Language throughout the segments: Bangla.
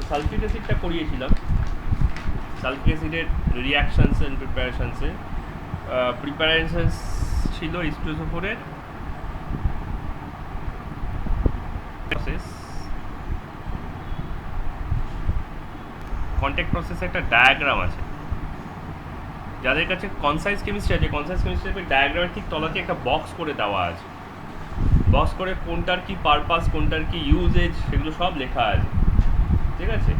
সালফিউরিক অ্যাসিডটা করিয়েছিলাম, সালফিউরিক অ্যাসিডের রিয়াকশানস অ্যান্ড প্রিপারেশানসে প্রিপারেশানস ছিল H2SO4-এর প্রসেস, কন্ট্যাক্ট প্রসেসে একটা ডায়াগ্রাম আছে। যাদের কাছে কনসাইজ কেমিস্ট্রি আছে, কনসাইজ কেমিস্ট্রি ডায়াগ্রামের ঠিক তলাতে একটা বক্স করে দেওয়া আছে, বক্স করে কোনটার কি পারপাস, কোনটার কি ইউজেজ, সেগুলো সব লেখা আছে, ঠিক আছে।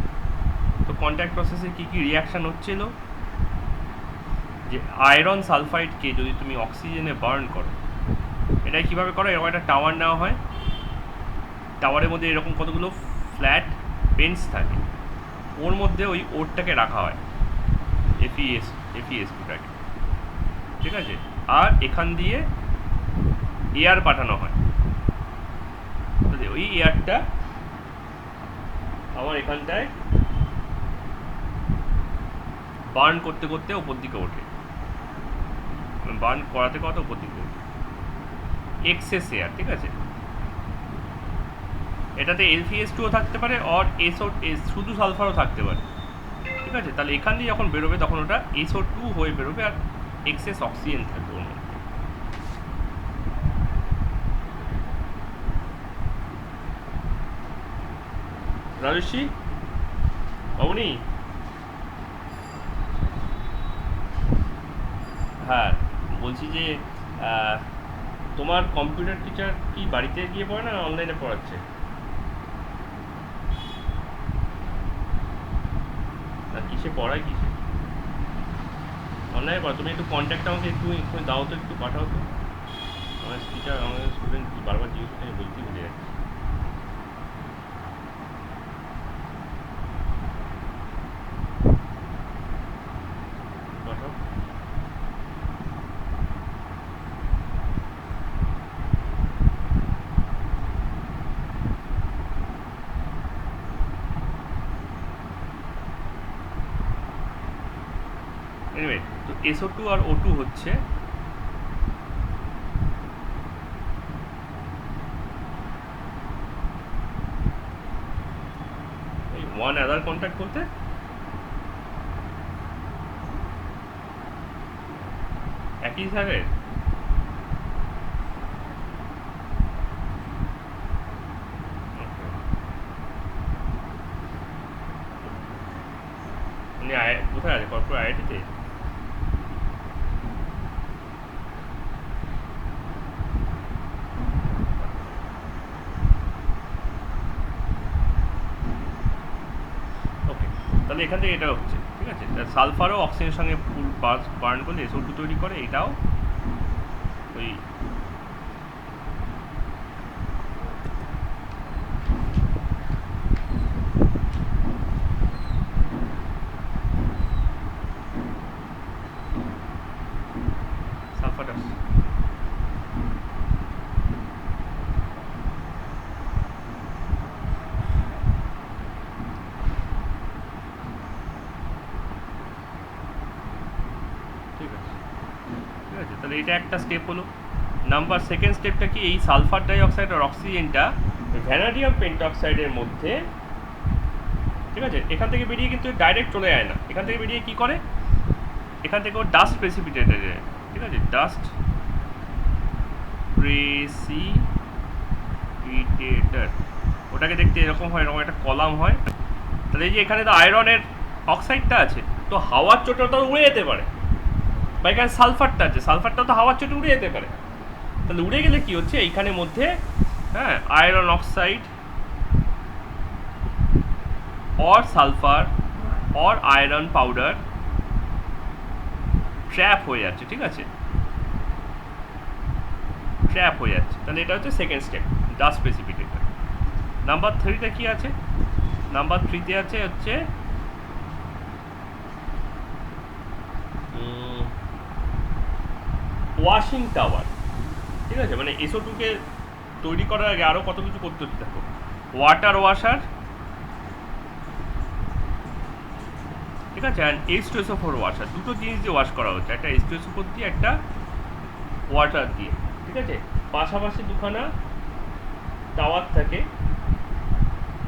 তো কন্ট্যাক্ট প্রসেসে কী কী রিয়াকশান হচ্ছিল, যে আয়রন সালফাইডকে যদি তুমি অক্সিজেনে বার্ন করো, এটাই কীভাবে করো, এরকম একটা টাওয়ার নেওয়া হয়, টাওয়ারের মধ্যে এরকম কতগুলো ফ্ল্যাট বেঞ্চ থাকে, ওর মধ্যে ওই ওরটাকে রাখা হয়, FeS2টাকে, ঠিক আছে। আর এখান দিয়ে এয়ার পাঠানো হয়, ওই এয়ারটা আমার এখানটায় বার্ন করতে করতে ওপর দিকে ওঠে, বার্ন করাতে করাতে ওপর দিকে ওঠে, এক্সেস এয়ার, ঠিক আছে। এটাতে LPS2ও থাকতে পারে, আর শুধু সালফারও থাকতে পারে, ঠিক আছে। তাহলে এখান দিয়ে যখন বেরোবে তখন ওটা SO2 হয়ে বেরোবে, আর এক্সেস অক্সিজেন থাকবে ওর মধ্যে। রাজস্বী বাবুনি, হ্যাঁ বলছি যে তোমার কম্পিউটার টিচার কি বাড়িতে গিয়ে পড়ে না অনলাইনে পড়াচ্ছে? না কিসে পড়ায়, কিসে অনলাইনে পড়া? তুমি একটু কন্ট্যাক্ট আমাকে একটু দাও তো, একটু পাঠাও তো। আমার টিচার, আমাদের স্টুডেন্ট বারবার জিজ্ঞেস করে, বলতেই ভুলে যাচ্ছি। পাঠাও। এনিওয়ে, তো SO2 আর O2 হচ্ছে এই ওয়ান আদার কন্ট্যাক্ট বলতে একই স্যারের, উনি কোথায় আছে? কর্পোরেট IIT-তে? ওকে, তাহলে এখান থেকে এটা হচ্ছে, ঠিক আছে। সালফারও অক্সিজেনের সঙ্গে ফুল বার্ন করলে SO2 তৈরি করে, এটাও ওই সালফার। ঠিক আছে, ঠিক আছে, তাহলে এটা একটা স্টেপ হলো। সেকেন্ড স্টেপটা কি, এই সালফার ডাইঅক্সাইড আর অক্সিজেনটা ভ্যানাডিয়াম পেন্টঅক্সাইডের মধ্যে, ঠিক আছে, এখান থেকে বেরিয়ে কিন্তু ডাইরেক্ট চলে যায় না, এখান থেকে বেরিয়ে কি করে, এখান থেকে ও ডাস্ট প্রেসিপিটেটে যায়, ঠিক আছে, ডাস্ট প্রেসিপিটেটর, ওটাকে দেখতে এরকম হয়, এরকম একটা কলাম হয়। তাহলে এই যে এখানে তো আয়রনের অক্সাইডটা আছে, তো হাওয়ার চোটে তো উড়ে যেতে পারে, বা এখানে সালফারটা আছে, সালফারটা তো হাওয়ার চোটে উড়ে যেতে পারে। তাহলে উড়ে গেলে কি হচ্ছে, এইখানে মধ্যে হ্যাঁ আয়রন অক্সাইড और সালফার और আয়রন পাউডার ট্র্যাপ হয়ে যাচ্ছে, ঠিক আছে, ট্র্যাপ হয়ে যাচ্ছে। তাহলে এটা হচ্ছে সেকেন্ড স্টেপ, ডাস্ট প্রেসিপিটেটর। নাম্বার 3-তে কি আছে? নাম্বার 3-তে আছে হচ্ছে ওয়াশিং টাওয়ার, ঠিক আছে। মানে SO2-কে তৈরি করার আগে আরও কত কিছু করতে হচ্ছে, দেখো, ওয়াটার ওয়াশার, ঠিক আছে, অ্যান্ড H2SO4 ওয়াশার, দুটো জিনিস দিয়ে ওয়াশ করা হচ্ছে, একটা H2SO4 দিয়ে, একটা ওয়াটার দিয়ে, ঠিক আছে। পাশাপাশি দুখানা টাওয়ার থাকে,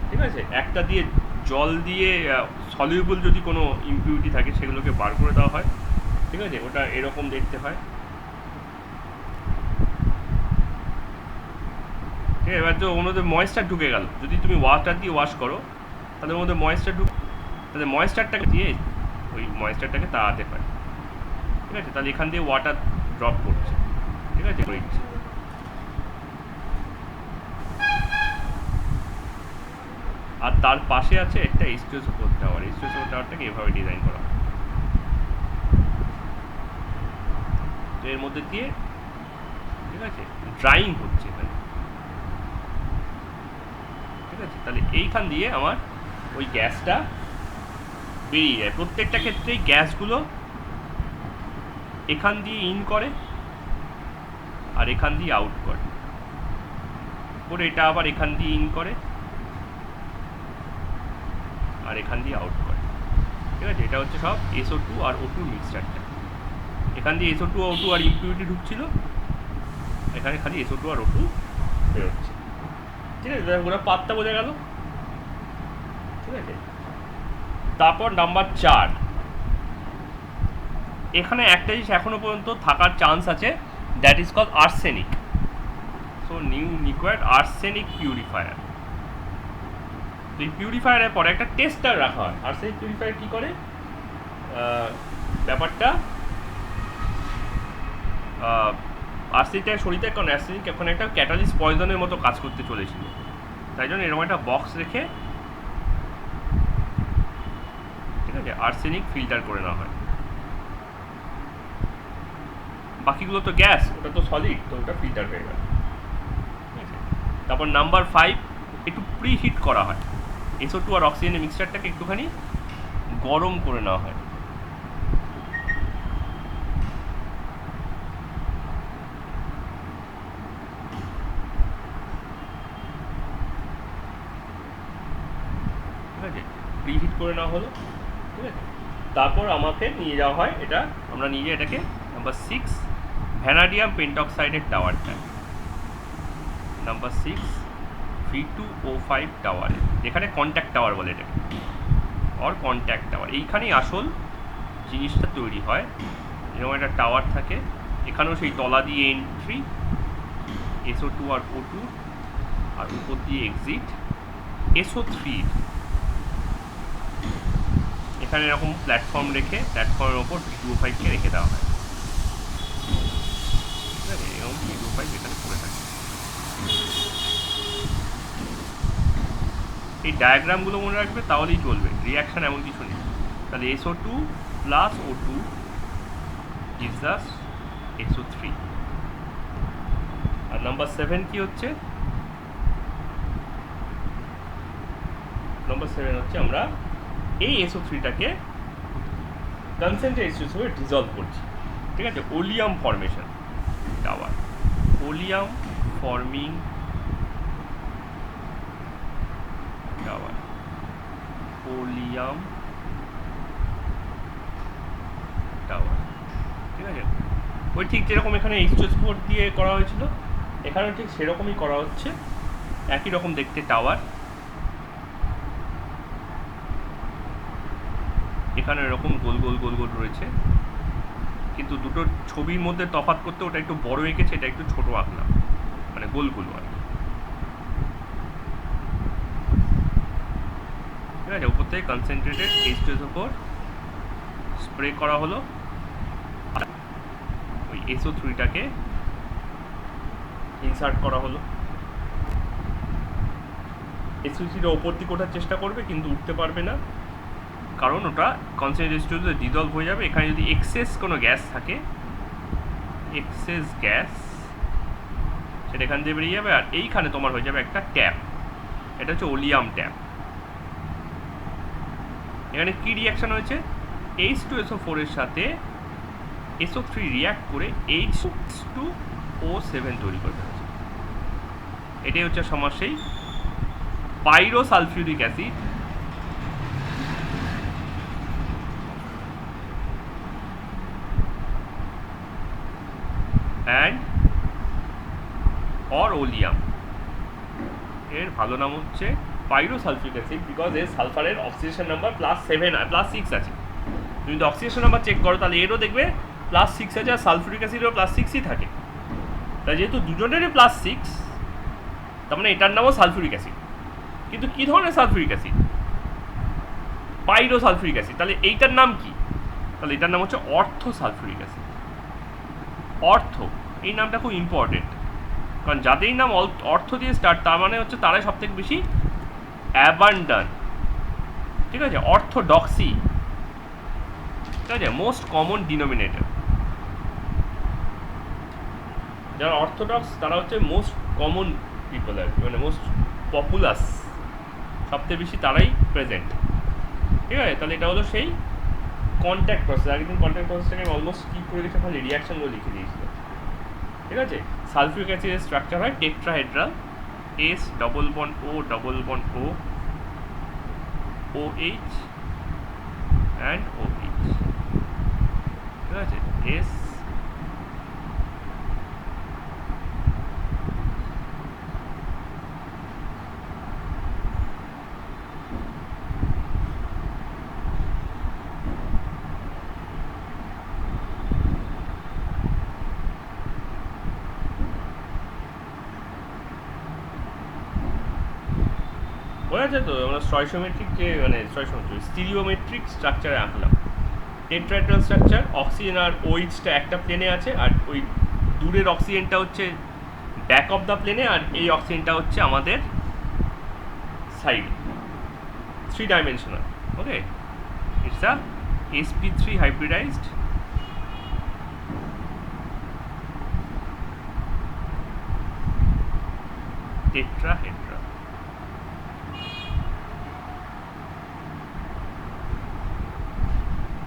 ঠিক আছে, একটা দিয়ে জল দিয়ে সলিউবল যদি কোনো ইমপিউরিটি থাকে সেগুলোকে বার করে দেওয়া হয়, ঠিক আছে? ওটা এরকম দেখতে হয়, ঠিক আছে? এবার তো ওর মধ্যে ময়েশ্চার ঢুকে গেল, যদি তুমি ওয়াটার দিয়ে ওয়াশ করো তাহলে ওর মধ্যে ময়েশ্চার তাহলে ময়েশ্চারটাকে দিয়ে ওই ময়েশ্চারটাকে তাড়াতে হয়, ঠিক আছে? তাহলে এখান দিয়ে ওয়াটার ড্রপ করছে, ঠিক আছে? আর তার পাশে আছে একটা স্টেসোপোর টাওয়ার। স্টেসোপোর টাওয়ারটাকে এভাবে ডিজাইন করা হয়, তো এর মধ্যে দিয়ে, ঠিক আছে, ড্রাইং হচ্ছে এখানে, ঠিক আছে? তাহলে এইখান দিয়ে আমার ওই গ্যাসটা বেরিয়ে যায়। প্রত্যেকটা ক্ষেত্রেই গ্যাসগুলো এখান দিয়ে ইন করে আর এখান দিয়ে আউট করে, এটা আবার এখান দিয়ে ইন করে আর এখান দিয়ে আউট করে, ঠিক আছে? এটা হচ্ছে সব SO2 আর O2 মিক্সচারটা। এখান দিয়ে SO2 O2 আর ইমপিউরিটি ঢুকছিল, এখানে খালি SO2 আর O2 বেরোচ্ছে, ঠিক আছে? ওরা পাতটা বোঝা গেল, ঠিক আছে? তারপর নাম্বার 4, এখানে একটা জিনিস এখনো পর্যন্ত থাকার চান্স আছে, that is call arsenic. So nuclear arsenic purifier. তো এই পিউরিফায়ারের পরে একটা টেস্টার রাখা হয়। আর্সেনিক পিউরিফায়ার কী করে ব্যাপারটা, আর্সেনিকটা শরীরে, কারণ আর্সেনিক এখন একটা ক্যাটালিস্ট পয়জনের মতো কাজ করতে চলেছিল, তাই জন্য এরকম একটা বক্স রেখে, ঠিক আছে, আর্সেনিক ফিল্টার করে নেওয়া হয়। বাকিগুলো তো গ্যাস, ওটা তো সলিড, তো ওটা ফিল্টার হয়ে গেল, ঠিক আছে? তারপর নাম্বার 5, একটু প্রি হিট করা হয়। SO2 আর অক্সিজেনের মিক্সচারটাকে একটুখানি গরম করে নেওয়া হয়, ঠিক আছে? প্রি হিট করে নেওয়া হলো, ঠিক আছে? তারপর আমাকে নিয়ে যাওয়া হয়, এটা আমরা নিয়ে যাই এটাকে নাম্বার 6 ভ্যানাডিয়াম পেন্টক্সাইডের টাওয়ারটা, নাম্বার 6 V2O5 টাওয়ারে, এখানে কন্ট্যাক্ট টাওয়ার বলে এটাকে, অর কন্ট্যাক্ট টাওয়ার। এইখানেই আসল জিনিসটা তৈরি হয়। এরকম একটা টাওয়ার থাকে, এখানেও সেই তলা দিয়ে এন্ট্রি, SO2 আর O2, আর উপর দিয়ে এক্সিট SO3। এখানে এরকম প্ল্যাটফর্ম রেখে, প্ল্যাটফর্মের ওপর V2O5কে রেখে দেওয়া হয়, ঠিক আছে? এরকম V2O5 এখানে পড়ে থাকে। এই ডায়াগ্রামগুলো মনে রাখবে, তাহলেই চলবে। রিয়াকশান এমন কিছু নেই। তাহলে SO2 plus O2 gives us SO3। আর নাম্বার 7 কি হচ্ছে? নাম্বার 7 হচ্ছে আমরা এই SO3টাকে কনসেন্ট্রেটেড হিসেবে ডিজলভ করছি, ঠিক আছে? Oleum formation tower, oleum forming tower, oleum tower, ঠিক আছে? ওই ঠিক যেরকম এখানে H2SO4 দিয়ে করা হয়েছিল, এখানেও ঠিক সেরকমই করা হচ্ছে, একই রকম দেখতে টাওয়ার। এখানে এরকম গোল গোল গোল গোল রয়েছে, কিন্তু দুটো ছবির মধ্যে তফাৎ করতে ওটা একটু বড় এঁকেছে, এটা একটু ছোট আঁকলাম, মানে গোলগুলো আর কি, ঠিক আছে? উপর থেকে কনসেন্ট্রেটেড H2SO4 স্প্রে করা হলো, ওই SO3টাকে ইনসার্ট করা হলো। SO3টা ওপর দিকে ওঠার চেষ্টা করবে, কিন্তু উঠতে পারবে না, কারণ ওটা কনসেন্ট্রেটেড ডিজলভ হয়ে যাবে। এখানে যদি এক্সেস কোনো গ্যাস থাকে, এক্সেস গ্যাস, সেটা এখান দিয়ে বেরিয়ে যাবে, আর এইখানে তোমার হয়ে যাবে একটা ট্যাপ, এটা হচ্ছে ওলিয়াম ট্যাপ। এখানে কী রিয়াকশান হয়েছে? H2SO4 এর সাথে SO3 রিয়াক্ট করে H2O7 তৈরি করে ফেলেছে। এটাই হচ্ছে সমাজ সেই পাইরোসালফিউরিক অ্যাসিড অ্যান্ড অর ওলিয়াম, এর ভালো নাম হচ্ছে পাইরোসালফিউরিক অ্যাসিড বিকজ এর সালফারের অক্সিডেশন নাম্বার +6 আছে। তুমি যদি অক্সিডেশন নাম্বার চেক করো তাহলে এরও দেখবে +6 আছে, আর সালফিউরিক অ্যাসিডেরও +6ই থাকে। তাই যেহেতু দুজনেরই +6, তার মানে এটার নামও সালফিউরিক অ্যাসিড। কিন্তু কী ধরনের সালফিউরিক অ্যাসিড? পাইরোসালফিউরিক অ্যাসিড। তাহলে এইটার নাম কি? তাহলে এটার নাম হচ্ছে অর্থো সালফিউরিক অ্যাসিড। অর্থ, এই নামটা খুব ইম্পর্টেন্ট, কারণ যাদেরই নাম অর্থ দিয়ে স্টার্ট তার মানে হচ্ছে তারাই সব থেকে বেশি অ্যাবান্ডান্ট, ঠিক আছে? অর্থোডক্সি, ঠিক আছে? Most common denominator. যারা অর্থোডক্স তারা হচ্ছে মোস্ট কমন পিপল আর কি, মানে মোস্ট পপুলাস, সবথেকে বেশি তারাই প্রেজেন্ট, ঠিক আছে? তাহলে এটা হলো সেই কন্ট্যাক্ট প্রসেস। আগের দিন কন্ট্যাক্ট প্রসেসটাকে অলমোস্ট স্কিপ করে গেছে, খালি রিয়াকশনগুলো লিখে দিয়েছিল, ঠিক আছে? সালফিউরিক অ্যাসিডের স্ট্রাকচার হয় tetrahedral, S double bond O double bond O, OH and OH, ঠিক আছে? S বোঝা যায় তো? আমরা স্টয়শোমেট্রিক যে মানে স্টিরিওমেট্রিক স্ট্রাকচারে আঁকলাম। টেট্রাহেড্রাল স্ট্রাকচার, অক্সিজেন আর ওইচটা একটা প্লেনে আছে, আর ওই দূরের অক্সিজেনটা হচ্ছে ব্যাক অফ দ্য প্লেনে, আর এই অক্সিজেনটা হচ্ছে আমাদের সাইডে, 3 dimensional. Okay, it's a sp3 hybridized tetrahedra।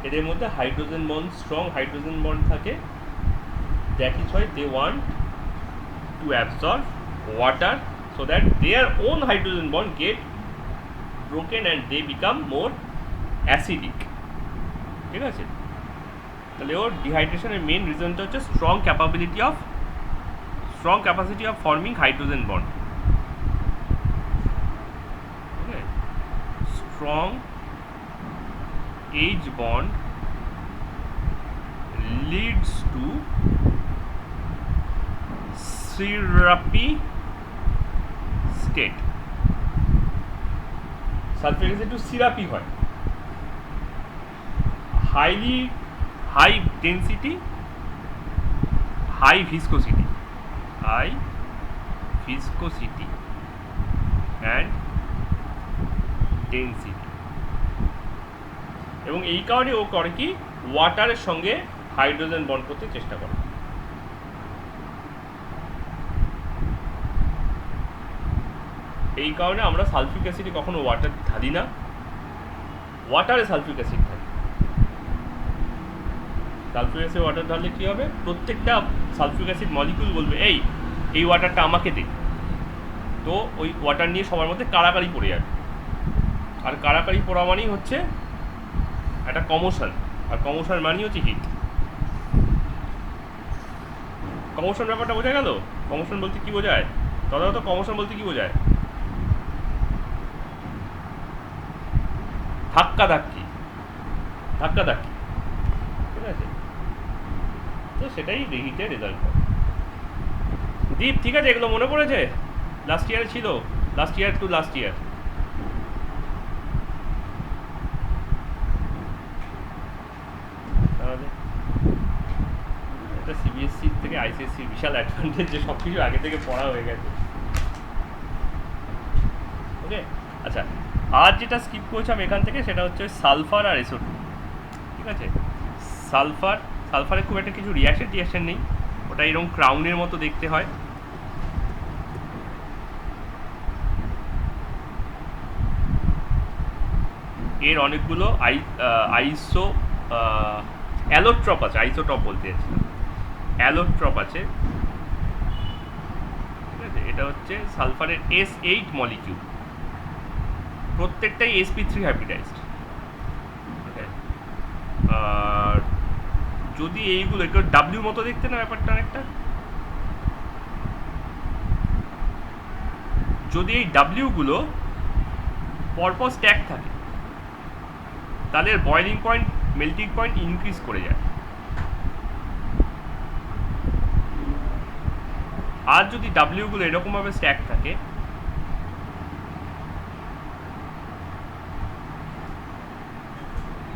এদের মধ্যে hydrogen bond, strong hydrogen bond থাকে। That is why they want to absorb water so that their own hydrogen bond get broken and they become more acidic, ঠিক আছে? তাহলে ওর ডিহাইড্রেশনের মেন রিজনটা হচ্ছে strong capacity of forming hydrogen bond. Okay, strong H bond leads to syrupy state। Sulphuric acid একটু সিরাপি হয়, high density, high viscosity and density. এবং এই কারণে ও করে কি, ওয়াটারের সঙ্গে হাইড্রোজেন বন্ড করতে চেষ্টা করে। এই কারণে আমরা সালফিউরিক অ্যাসিডে কখনো ওয়াটার ঢালি না, ওয়াটারে সালফিউরিক অ্যাসিড থাকে। সালফিউরিক অ্যাসিড ওয়াটার ঢাললে কী হবে, প্রত্যেকটা সালফিউরিক অ্যাসিড মলিকিউল বলবে এই ওয়াটারটা আমাকে দে, তো ওই ওয়াটার নিয়ে সবার মধ্যে কাড়াকাড়ি পড়ে যাবে। আর কাড়াকাড়ি পড়া মানেই হচ্ছে একটা কমোশন, আর কমোশন মানেই হচ্ছে হিট। কমোশন ব্যাপারটা বোঝা গেল? কমোশন বলতে কি বোঝায়? তথাগত কমোশন বলতে কি বোঝায়? ধাক্কাধাক্কি, ঠিক আছে? তো সেটাই হিটের রেজাল্ট হয়। দীপ, ঠিক আছে, এগুলো মনে পড়েছে? লাস্ট ইয়ারে ছিল, লাস্ট ইয়ার তাহলে একটা সিবিএসসি থেকে আইসিএসসি বিশাল অ্যাডভান্টেজ যে সব কিছু আগে থেকে পড়া হয়ে গেছে। ওকে, আচ্ছা, আর যেটা স্কিপ করছিলাম এখান থেকে সেটা হচ্ছে সালফার আর SO2, ঠিক আছে? সালফারে খুব একটা কিছু রিয়াকশন নেই, ওটা এরকম ক্রাউনের মতো দেখতে হয়। এর অনেকগুলো অ্যালোট্রপ আছে, আইসোটপ বলতে যাচ্ছিলাম, অ্যালোট্রপ আছে, ঠিক আছে? এটা হচ্ছে সালফারের S8 মলিকিউল, প্রত্যেকটাই sp3 হাইব্রিডাইজড। আর যদি এইগুলো একটু ডাব্লিউ মতো দেখতে না ব্যাপারটা অনেকটা, যদি এই ডাব্লিউগুলো পরপর স্ট্যাক থাকে, তাহলে boiling point melting point increase করে যায়। আর যদি ডাব্লিউগুলো এরকমভাবে স্ট্যাক থাকে,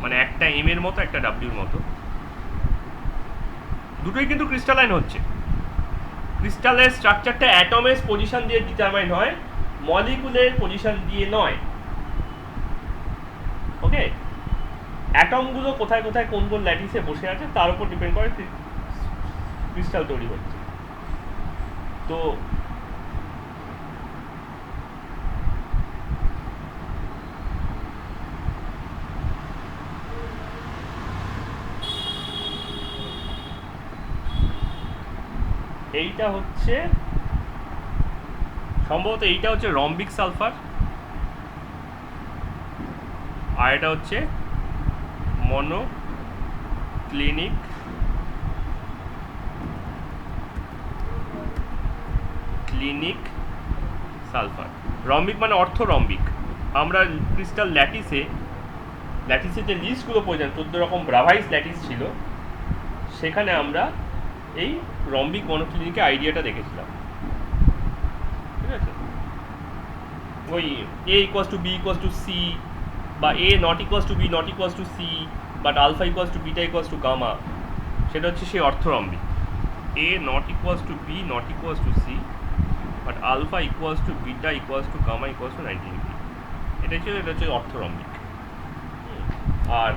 মানে একটা এম এর মতো একটা ডাব্লিউর মতো, দুটোই কিন্তু ক্রিস্টালাইন হচ্ছে। ক্রিস্টালের স্ট্রাকচারটা অ্যাটমের পজিশন দিয়ে ডিটারমাইন হয়, মলিকুলের পজিশন দিয়ে নয়। ওকে, অ্যাটমগুলো কোথায় কোথায় কোন কোন ল্যাটিসে বসে আছে তার উপর ডিপেন্ড করে ক্রিস্টাল তৈরি হচ্ছে। তো এইটা হচ্ছে সম্ভবত এইটা হচ্ছে রম্বিক সালফার, আর এটা হচ্ছে মনোক্লিনিক সালফার। রম্বিক মানে অর্থরম্বিক। আমরা ক্রিস্টাল ল্যাটিসে যে লিস্টগুলো প্রয়োজন, 14 রকম ব্রাভাইস ল্যাটিস ছিল, সেখানে আমরা এই রম্বিক মনোক্লিনিকের আইডিয়াটা দেখেছিলাম। ঠিক আছে, ওই A equals to B equals to C, বা A not equals to B not equals to C, but alpha equals to beta equals to gamma, সেটা হচ্ছে সেই orthorhombic. A not equals to B not equals to C, but alpha equals to beta equals to gamma equals to 90 degree. এটা হচ্ছে অর্থরম্বিক। আর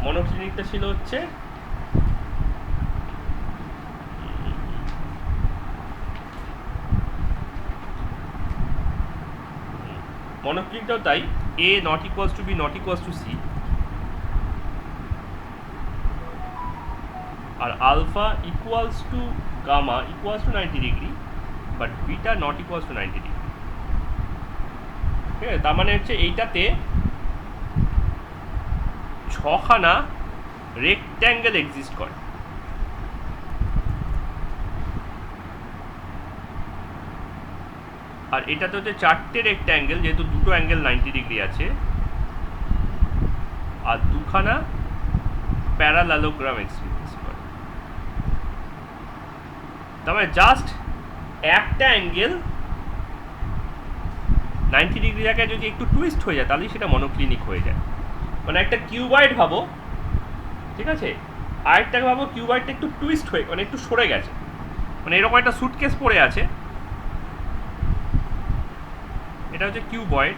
মনোক্লিনিকটা ছিল হচ্ছে মনোক্লিনিকটাও তাই, A not equals to B not equals to C, আর alpha equals to gamma equals to 90 degree, but beta not equals to 90 degree. ঠিক আছে, তার মানে হচ্ছে এইটাতে 6খানা রেক্ট্যাঙ্গেল এক্সিস্ট করে। আর এটাতে হচ্ছে 4টে রেক্ট্যাঙ্গেল, যেহেতু দুটো অ্যাঙ্গেল 90 ডিগ্রি আছে, আর 2খানা প্যারালালোগ্রাম এক্সিস্ট করে। তার মানে জাস্ট একটা অ্যাঙ্গেল 90 ডিগ্রি জায়গায় যদি একটু টুইস্ট হয়ে যায়, তাহলেই সেটা মনোক্লিনিক হয়ে যায়। মানে একটা কিউবয়েড ভাবো, ঠিক আছে, আরেকটাকে ভাবো কিউবয়েডটা একটু টুইস্ট হয়ে, মানে একটু সরে গেছে, মানে এরকম একটা সুটকেস পড়ে আছে, এটা হচ্ছে কিউবয়েড।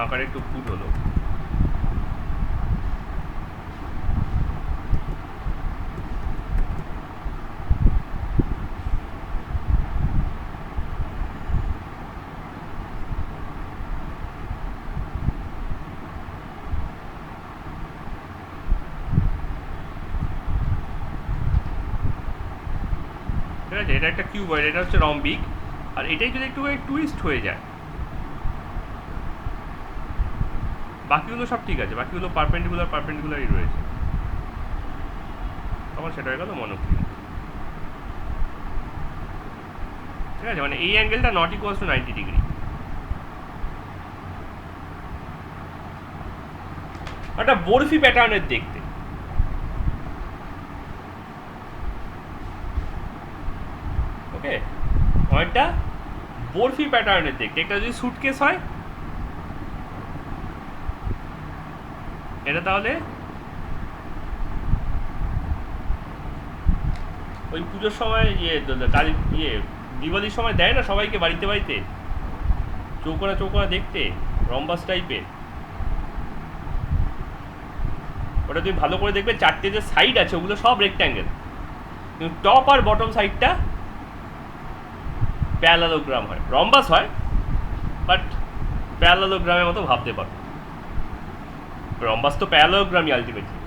আকারে একটু ভুল হলো। ঠিক আছে, এটা একটা কিউবয়েড, এটা হচ্ছে রম্বিক, আর এটাই যদি একটু টুইস্ট হয়ে যায়, বাকিগুলো সব ঠিক আছে, বাকিগুলো পারপেন্ডিকুলারই রয়েছে, তখন সেটা হয়ে গেল মনোক্লিনিক। ঠিক আছে, মানে এই অ্যাঙ্গেলটা নট ইকুয়ালস টু 90 ডিগ্রি। একটা বরফি প্যাটার্নের দেখতে, ওকে, অনেকটা বরফি প্যাটার্নের দেখতে। একটা যদি সুটকেস হয়, এটা তাহলে ওই পুজোর সময় কালী দিওয়ালির সময় দেয় না সবাইকে বাড়িতে বাড়িতে চৌকোনা চৌকোনা দেখতে, রম্বাস টাইপের। ওটা তুমি ভালো করে দেখবে, 4টে যে সাইড আছে ওগুলো সব রেক্ট্যাঙ্গেল, কিন্তু টপ আর বটম সাইডটা প্যারালোগ্রাম হয়, রম্বাস হয়, বাট প্যারালোগ্রামের মতো ভাবতে পারো। রম্বাস তো প্যারালোগ্রামই আলটিমেটলি।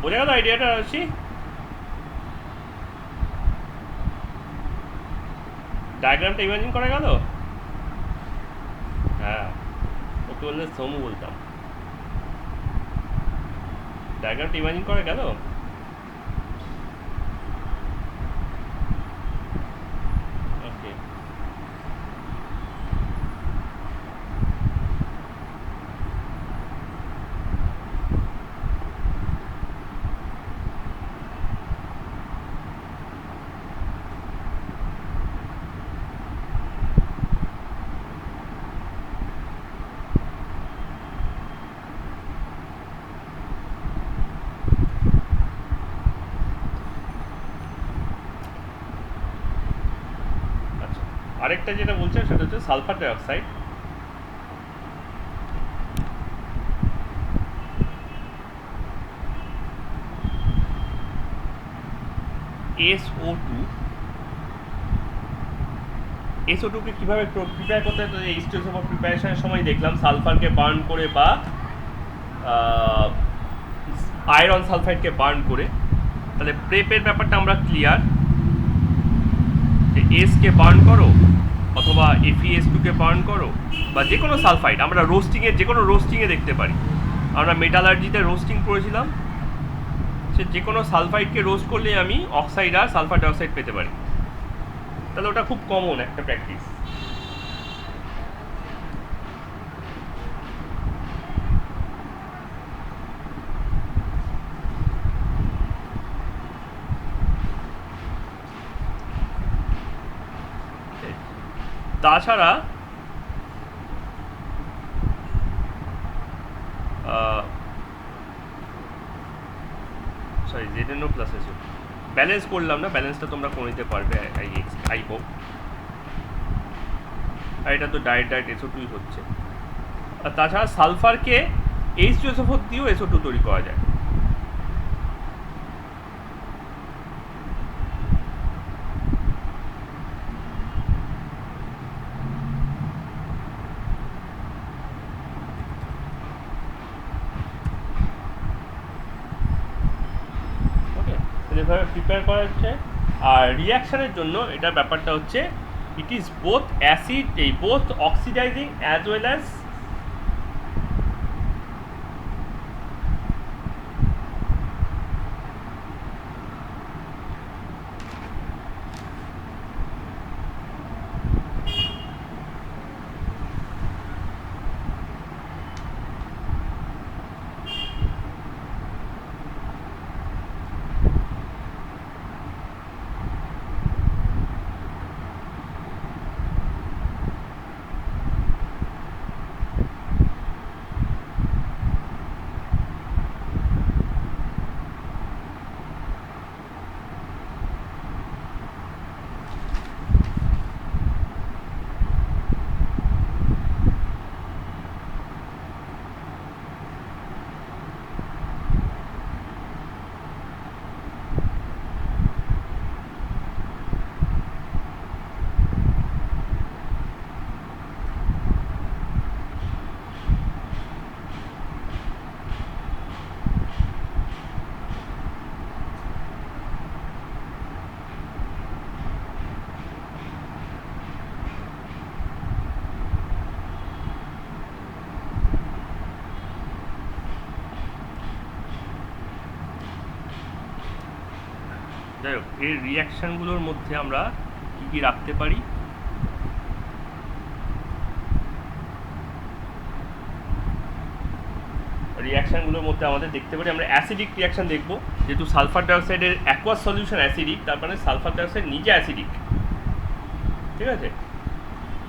বোঝা গেল আইডিয়াটা? আছি ডায়াগ্রামটা ইমাজিন করা গেল? হ্যাঁ, ওকে বললে সোমু বলতাম। ডায়াগ্রামটা ইমাজিন করা গেল? আরেকটা যেটা বলছে সেটা হচ্ছে সালফার ডাইঅক্সাইড। SO2 SO2 কে কীভাবে প্রিপেয়ার করতে হয়? তো এই স্টেজ অফ প্রিপারেশনের সময় দেখলাম সালফারকে বার্ন করে বা আয়রন সালফাইডকে বার্ন করে। তাহলে প্রেপের ব্যাপারটা আমরা ক্লিয়ার, যে এসকে বার্ন করো অথবা FeS2 কে বার্ন করো, বা যে কোনো সালফাইড আমরা রোস্টিংয়ে, যে কোনো রোস্টিংয়ে দেখতে পারি। আমরা মেটালার্জিতে রোস্টিং করেছিলাম, সে যে কোনো সালফাইডকে রোস্ট করলে আমি অক্সাইড আর সালফার ডাইঅক্সাইড পেতে পারি। তাহলে ওটা খুব কমন একটা প্র্যাকটিস। তাছাড়া sorry ZNO plus SO balance করলাম না, ব্যালেন্সটা তোমরা করে নিতে পারবে আই হোপ। আর এটা তো ডাইরেক্ট SO2 হচ্ছে। আর তাছাড়া সালফারকে H2SO4 দিয়েও SO2 তৈরি করা যায়। যেভাবে প্রিপেয়ার করা হচ্ছে। আর রিয়াকশানের জন্য এটার ব্যাপারটা হচ্ছে it is both acid, both oxidising as well as যাই হোক, এর রিয়াকশানগুলোর মধ্যে আমরা কী কী রাখতে পারি? রিয়াকশানগুলোর মধ্যে আমাদের দেখতে পারি, আমরা অ্যাসিডিক রিয়াকশান দেখব। যেহেতু সালফার ডাইঅক্সাইডের অ্যাকোয়াস সলিউশন অ্যাসিডিক, তার মানে সালফার ডাইঅক্সাইড নিজে অ্যাসিডিক। ঠিক আছে,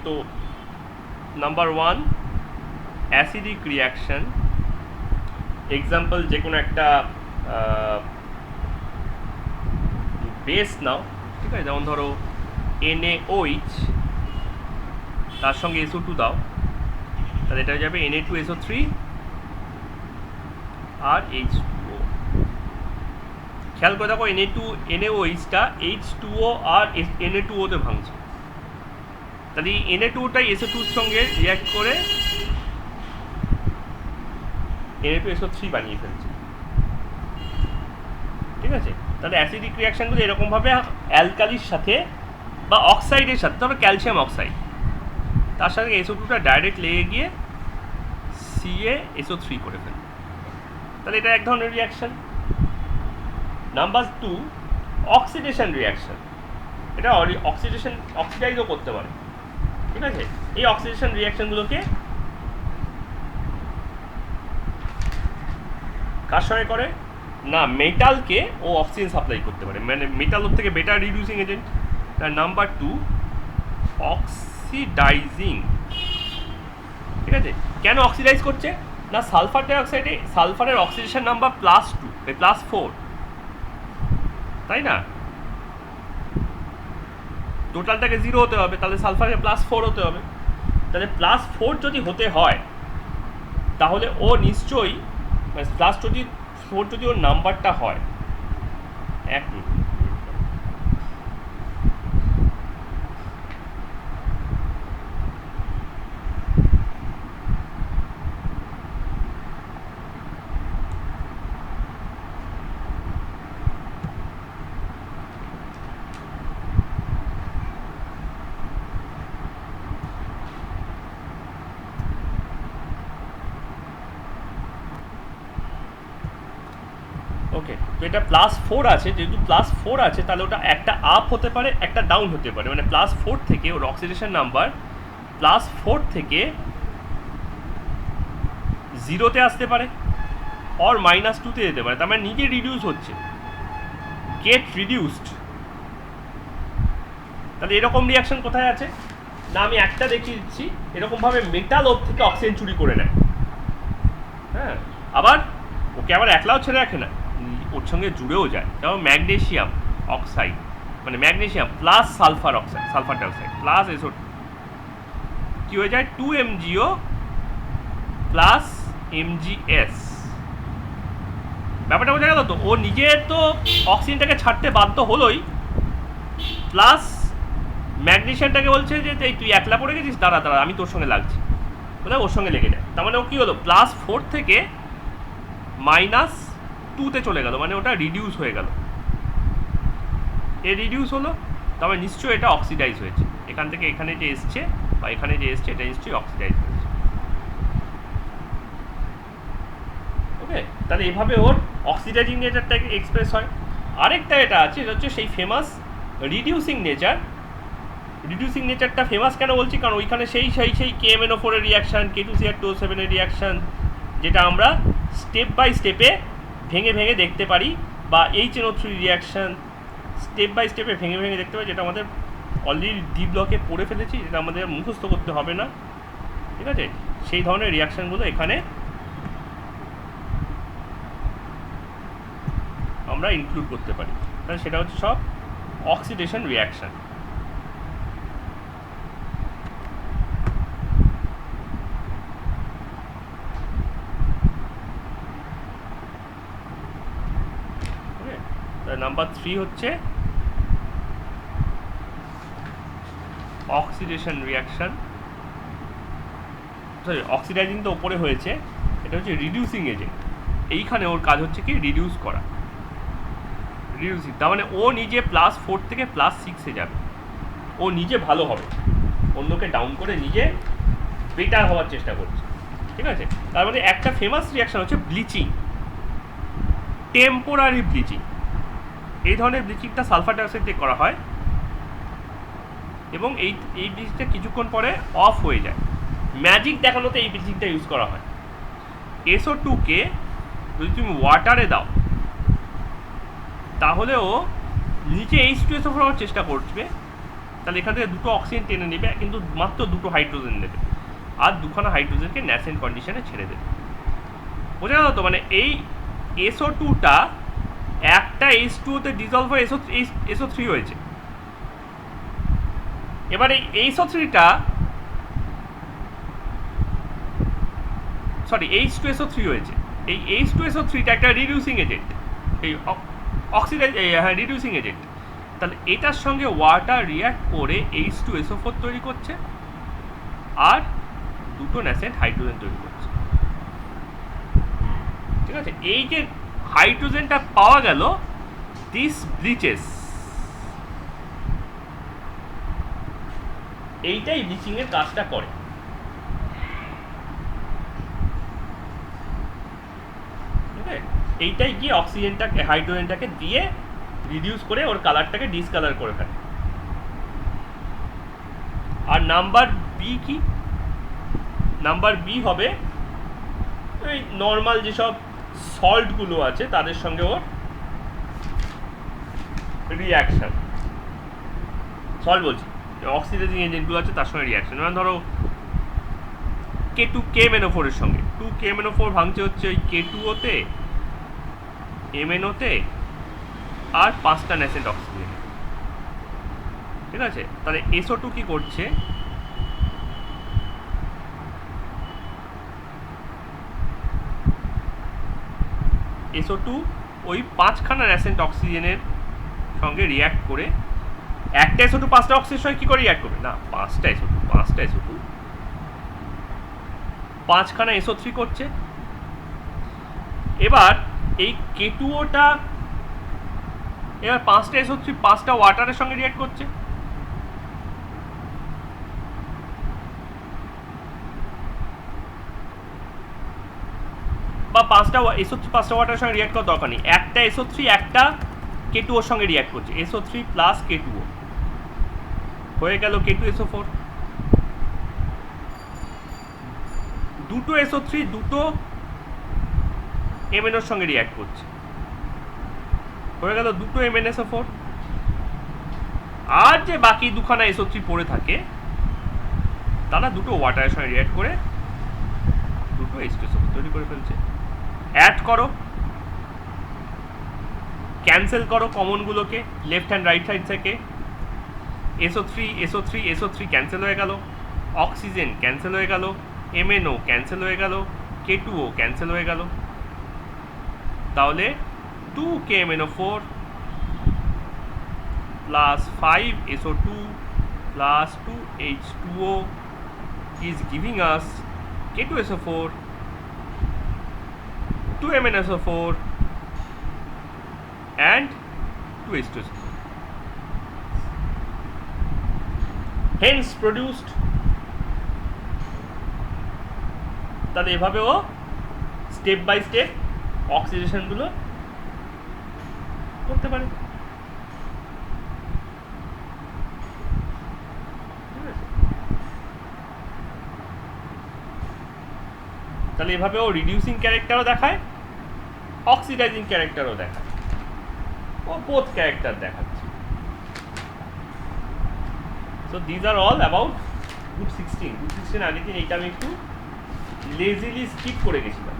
তো নাম্বার 1 অ্যাসিডিক রিয়াকশান। এক্সাম্পল যে কোনো একটা বেস নাও, ঠিক আছে, যেমন ধরো NaOH, তার সঙ্গে SO2 দাও, তাহলে এটা হয়ে যাবে Na2SO3 আর H2O। খেয়াল করে দেখো NaOH-টা H2O আর Na2O-তে ভাঙছে, তাহলে এই Na2-টাই SO2-র সঙ্গে রিয়াক্ট করে Na2SO3 বানিয়ে ফেলছে। ঠিক আছে, তাহলে অ্যাসিডিক রিয়াকশানগুলো এরকমভাবে অ্যালকালির সাথে বা অক্সাইডের সাথে, ধরো ক্যালসিয়াম অক্সাইড, তার সাথে SO2টা ডাইরেক্ট লেগে গিয়ে CaSO3 করে ফেলে, তাহলে এটা এক ধরনের রিয়াকশান। Number 2 oxidation reaction. এটা অক্সিডাইজও করতে পারে। ঠিক আছে, এই অক্সিডেশন রিয়াকশানগুলোকে কার সঙ্গে করে না, মেটালকে ও অক্সিজেন সাপ্লাই করতে পারে, মানে মেটাল ওর থেকে বেটার রিডিউসিং এজেন্ট। তার নাম্বার 2 অক্সিডাইজিং। ঠিক আছে, কেন অক্সিডাইজ করছে না, সালফার ডাইঅক্সাইডে সালফারের অক্সিডেশন নাম্বার +4, তাই না? টোটালটাকে 0 হতে হবে, তাহলে সালফারকে +4 হতে হবে। তাহলে +4 যদি হতে হয় তাহলে ও নিশ্চয়ই +4 যদি ওর নাম্বারটা হয়, 1 মিনিট, ওকে। তো এটা +4 আছে, যেহেতু +4 আছে তাহলে ওটা একটা আপ হতে পারে, একটা ডাউন হতে পারে। মানে +4 থেকে ওর অক্সিডেশন নাম্বার +4 থেকে 0-তে আসতে পারে, অর -2-তে যেতে পারে। তার মানে নিজে রিডিউস হচ্ছে, গেট রিডিউসড। তাহলে এরকম রিয়াকশন কোথায় আছে না, আমি একটা দেখিয়ে দিচ্ছি। এরকমভাবে মেটাল ওর থেকে অক্সিজেন চুরি করে নেয়। হ্যাঁ, আবার ওকে আবার একলাও ছেড়ে রাখে না, ওর সঙ্গে জুড়েও যায়। যেমন ম্যাগনেশিয়াম অক্সাইড, মানে magnesium plus sulphur oxide, sulphur dioxide plus এসো কী হয়ে যায়, 2 MgO প্লাস MgS। ব্যাপারটা বোঝা গেল তো? ও নিজে তো অক্সিজেনটাকে ছাড়তে বাধ্য হলোই, প্লাস ম্যাগনেশিয়ামটাকে বলছে যে তুই একলা পড়ে গেছিস, দাঁড়া দাঁড়া আমি তোর সঙ্গে লাগছি, বলে ওর সঙ্গে লেগে যায়। তার মানে ও কী হলো, +4 থেকে -2-তে চলে গেল, মানে ওটা রিডিউস হয়ে গেল। এ রিডিউস হলো, তবে নিশ্চয়ই এটা অক্সিডাইজ হয়েছে। এখান থেকে এখানে যে এসছে বা এখানে যে এসছে এটা নিশ্চয়ই অক্সিডাইজ হয়েছে। ওকে, তাহলে এভাবে ওর অক্সিডাইজিং নেচারটাকে এক্সপ্রেস হয়। আরেকটা এটা আছে, এটা হচ্ছে সেই ফেমাস রিডিউসিং নেচার। রিডিউসিং নেচারটা ফেমাস কেন বলছি, কারণ ওইখানে সেই KMnO4 এর রিয়াকশান, K2CR2O7 এর রিয়াকশান, যেটা আমরা স্টেপ বাই স্টেপে ভেঙে ভেঙে দেখতে পারি, বা HNO3 রিয়াকশান স্টেপ বাই স্টেপে ভেঙে ভেঙে দেখতে পাই, যেটা আমাদের অলরেডি ডি ব্লকে পড়ে ফেলেছি, যেটা আমাদের মুখস্থ করতে হবে না। ঠিক আছে, সেই ধরনের রিয়াকশানগুলো এখানে আমরা ইনক্লুড করতে পারি। তাহলে সেটা হচ্ছে সব অক্সিডেশন রিয়াকশান। নাম্বার 3 হচ্ছে অক্সিডেশন রিয়াকশান, সরি অক্সিডাইজিং তো ওপরে হয়েছে, এটা হচ্ছে রিডিউসিং এজেন্ট। এইখানে ওর কাজ হচ্ছে কি, রিডিউস করা। রিডিউসিং তার মানে ও নিজে +4 থেকে +6-এ যাবে, ও নিজে ভালো হবে, অন্যকে ডাউন করে নিজে বেটার হওয়ার চেষ্টা করছে। ঠিক আছে, তার মানে একটা ফেমাস রিয়াকশান হচ্ছে ব্লিচিং, টেম্পোরারি ব্লিচিং। এই ধরনের ব্লিচিংটা সালফার ডাইঅক্সাইড দিয়ে করা হয়, এবং এই ব্লিচিংটা কিছুক্ষণ পরে অফ হয়ে যায়। ম্যাজিক দেখানোতে এই ব্লিচিংটা ইউজ করা হয়। SO2-কে যদি তুমি ওয়াটারে দাও তাহলে ও নিচে H2SO4 হওয়ার চেষ্টা করবে, তাহলে এখান থেকে দুটো অক্সিজেন টেনে নেবে, কিন্তু মাত্র দুটো হাইড্রোজেন নেবে, আর দুখানা হাইড্রোজেনকে ন্যাসেন্ট কন্ডিশনে ছেড়ে দেবে। বোঝা গেল তো? মানে এই SO2টা একটা H2O-তে ডিজলভ হয়ে SO3 হয়েছে। এবার এই SO3টা, সরি H2SO3 হয়েছে। এই H2SO3টা একটা রিডিউসিং এজেন্ট, এই অক্সিডাইজ, হ্যাঁ রিডিউসিং এজেন্ট। তাহলে এটার সঙ্গে ওয়াটার রিয়াক্ট করে H2SO4 তৈরি করছে, আর দুটো ন্যাসেন্ট হাইড্রোজেন তৈরি করছে। ঠিক আছে, এই যে হাইড্রোজেনটা পাওয়া গেল, দিস ব্লিচেস, এইটাই ব্লিচিং এর কাজটা করে। এইটাই গিয়ে অক্সিজেনটাকে, হাইড্রোজেনটাকে দিয়ে রিডিউস করে ওর কালারটাকে ডিসকালার করে ফেলে। আর নাম্বার বি কি, নাম্বার বি হবে এই নর্মাল যেসব সল্টগুলো আছে তাদের সঙ্গে ওর রিয়াকশান, সল্ট বলছি, অক্সিডাইজিং এজেন্টগুলো আছে তার সঙ্গে রিয়াকশান। মানে ধরো KMnO4 এর সঙ্গে 2KMnO4 ভাঙছে হচ্ছে ওই K2O-তে, MnO-তে, আর 5টা ন্যাসেন্ট অক্সিজেন। ঠিক আছে? তাহলে SO2 কি করছে, SO2 ওই 5খানা ন্যাসেন্ট অক্সিজেনের সঙ্গে রিয়াক্ট করে, একটা SO2 5টা অক্সিজেনের সঙ্গে কী করে রিয়াক্ট করবে না, 5টা SO2 5খানা SO3 করছে। এবার এই K2O-টা এবার 5টা SO3 5টা ওয়াটারের সঙ্গে রিয়াক্ট করছে। বা 5টা SO3 5টা ওয়াটারের সঙ্গে রিয়াক্ট করার দরকার নেই, একটা SO3 একটা K2O-র সঙ্গে রিয়াক্ট করছে, SO3 প্লাস K2O হয়ে গেল K2SO4। দুটো SO3 দুটো MnOর সঙ্গে রিয়াক্ট করছে, হয়ে গেল দুটো MnSO4। আর যে বাকি দুখানা SO3 পড়ে থাকে তারা দুটো ওয়াটারের সঙ্গে রিয়াক্ট করে দুটো H2SO4 তৈরি করে ফেলছে। অ্যাড করো, ক্যান্সেল করো কমনগুলোকে লেফট হ্যান্ড রাইট সাইড থেকে, SO3 ক্যান্সেল হয়ে গেল, অক্সিজেন ক্যান্সেল হয়ে গেল, MnO ক্যান্সেল হয়ে গেল, K2O ক্যান্সেল হয়ে গেল। তাহলে 2KMnO4 plus 5SO2 plus 2H2O is giving us K2SO4, 2MnSO4 and 2H2SO4. Hence produced. তাহলে এভাবেও স্টেপ বাই স্টেপ অক্সিডেশনগুলো করতে পারে। তাহলে এভাবেও রিডিউসিং ক্যারেক্টারও দেখায়, অক্সিডাইজিং ক্যারেক্টারও দেখায়, ও বোথ ক্যারেক্টার দেখাচ্ছে। So these are all about group 16। আগের দিন এইটা আমি একটু লেজিলি স্কিপ করে গেছিলাম।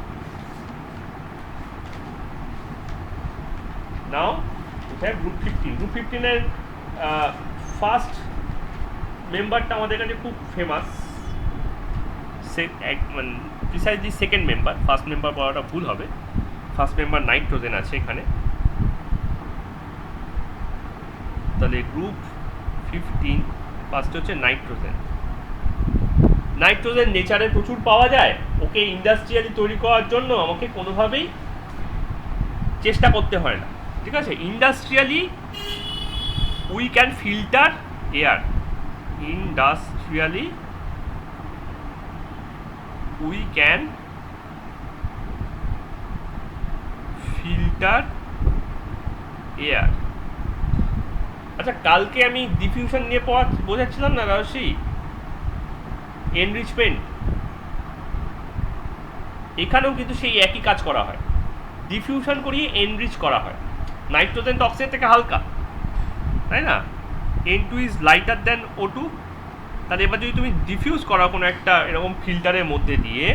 নাও কোথায় গ্রুপ 15। গ্রুপ 15-এর ফার্স্ট মেম্বারটা আমাদের কাছে খুব ফেমাস, মানে precisely second member, first member বলাটা ভুল হবে। ফার্স্ট মেম্বার নাইট্রোজেন আছে এখানে। তাহলে গ্রুপ 15 ফার্স্ট হচ্ছে নাইট্রোজেন। নাইট্রোজেন নেচারে প্রচুর পাওয়া যায়, ওকে ইন্ডাস্ট্রিয়ালি তৈরি করার জন্য আমাকে কোনোভাবেই চেষ্টা করতে হয় না, ঠিক আছে? Industrially we can filter air, industrially we can filter air. আচ্ছা, কালকে আমি ডিফিউশন নিয়ে বোঝাচ্ছিলাম না রাজস্বী, এনরিচমেন্ট, এখানেও কিন্তু সেই একই কাজ করা হয়, ডিফিউশন করিয়ে এনরিচ করা হয়। নাইট্রোজেন তো অক্সিজেন থেকে হালকা, তাই না? N2 is lighter then O2। তাহলে এবার যদি তুমি ডিফিউজ করো কোনো একটা এরকম ফিল্টারের মধ্যে দিয়ে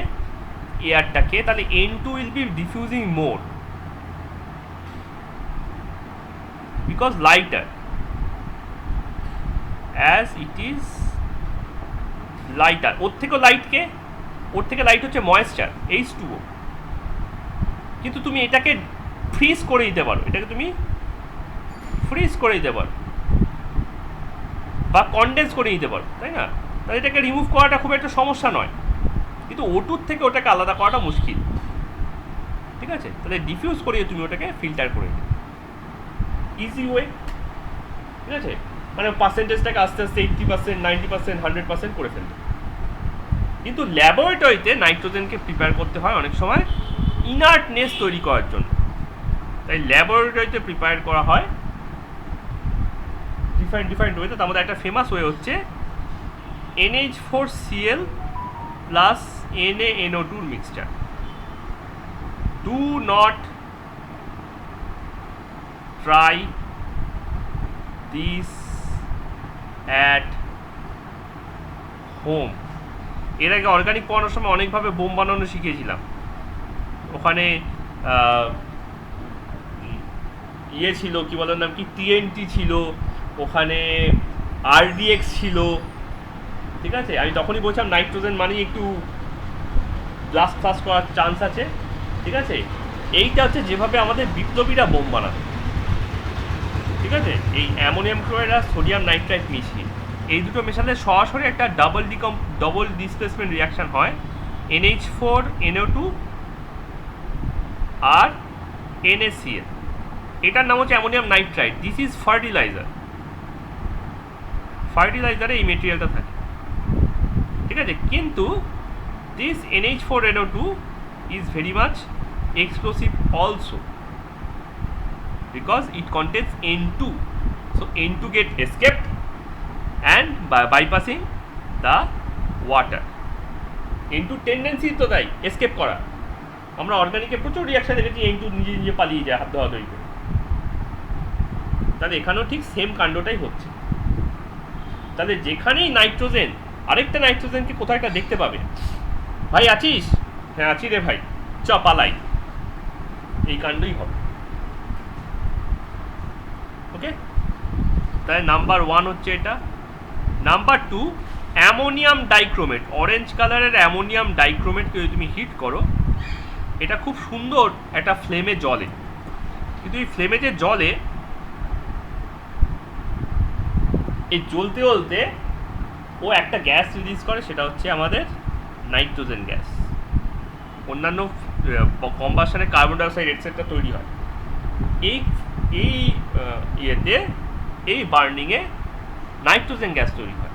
এয়ারটাকে, তাহলে N2 will be diffusing more because lighter, as it is lighter. ওর থেকেও লাইটকে, ওর থেকে লাইট হচ্ছে ময়েশ্চার H2O। কিন্তু তুমি এটাকে ফ্রিজ করে দিতে পারো, এটাকে তুমি ফ্রিজ করে দিতে পারো বা কনডেন্স করে দিতে পারো, তাই না? তাহলে এটাকে রিমুভ করাটা খুব একটা সমস্যা নয়, কিন্তু O2 থেকে ওটাকে আলাদা করাটা মুশকিল, ঠিক আছে? তাহলে ডিফিউজ করিয়ে তুমি ওটাকে ফিল্টার করে দিও, ইজি ওয়ে, ঠিক আছে? মানে পার্সেন্টেজটাকে আস্তে আস্তে 80%, 90%, 100% করে ফেলবে। কিন্তু ল্যাবরেটরিতে নাইট্রোজেনকে প্রিপেয়ার করতে হয় অনেক সময় ইনার্টনেস তৈরি করার জন্য, তাই ল্যাবরেটরিতে প্রিপেয়ার করা হয় ডিফারেন্ট ওয়েতে। তার মধ্যে একটা ফেমাস ওয়ে হচ্ছে NH4Cl plus NaNO2 mixture. Do not try this at home. এর আগে অর্গানিক পড়ানোর সময় অনেকভাবে বোম বানানো শিখিয়েছিলাম। ওখানে ইয়ে ছিল, কি বলার নাম কি, TNT ছিল, ওখানে আরডিএক্স ছিল, ঠিক আছে। আমি তখনই বলছিলাম নাইট্রোজেন মানে একটু ব্লাস্ট ফাস্ট করার চান্স আছে, ঠিক আছে। এইটা হচ্ছে যেভাবে আমাদের বিপ্লবীরা বোম বানাতো, ঠিক আছে। এই অ্যামোনিয়াম ক্লোরাইড আর সোডিয়াম নাইট্রাইট মিশিয়ে, এই দুটো মেশালে সরাসরি একটা ডবল ডিসপ্লেসমেন্ট রিয়াকশান হয়, NH4 NO2 আর NaCl। এটার নাম হচ্ছে অ্যামোনিয়াম নাইট্রাইট। দিস ইজ ফার্টিলাইজারে এই মেটেরিয়ালটা থাকে, ঠিক আছে। কিন্তু this NH4 NO2 is very much explosive also because it contains N2, so N2 get escaped and bypassing the water। N2 tendency তো তাই এসকেপ করা, আমরা অর্গানিকে প্রচুর রিয়াকশন দেখেছি N2 নিজে নিজে পালিয়ে যায় হাত ধোয়াধুয়ি করে। তাহলে এখানেও ঠিক সেম কাণ্ডটাই হচ্ছে। তাহলে যেখানেই নাইট্রোজেন আরেকটা নাইট্রোজেনকে কোথাও একটা দেখতে পাবে, ভাই আছিস, হ্যাঁ আছি রে ভাই, চ পালাই, এই কাণ্ডই হবে। ওকে, তাহলে নাম্বার 1 হচ্ছে এটা। নাম্বার 2, অ্যামোনিয়াম ডাইক্রোমেট, অরেঞ্জ কালারের অ্যামোনিয়াম ডাইক্রোমেটকে যদি তুমি হিট করো, এটা খুব সুন্দর একটা ফ্লেমে জ্বলে, কিন্তু এই ফ্লেমে যে জ্বলে, এই জ্বলতে জ্বলতে ও একটা গ্যাস রিলিজ করে, সেটা হচ্ছে আমাদের নাইট্রোজেন গ্যাস। অন্যান্য কম্বাসনে কার্বন ডাইঅক্সাইড এটসেট্রা তৈরি হয়, এই ইয়েতে, এই বার্নিংয়ে নাইট্রোজেন গ্যাস তৈরি হয়।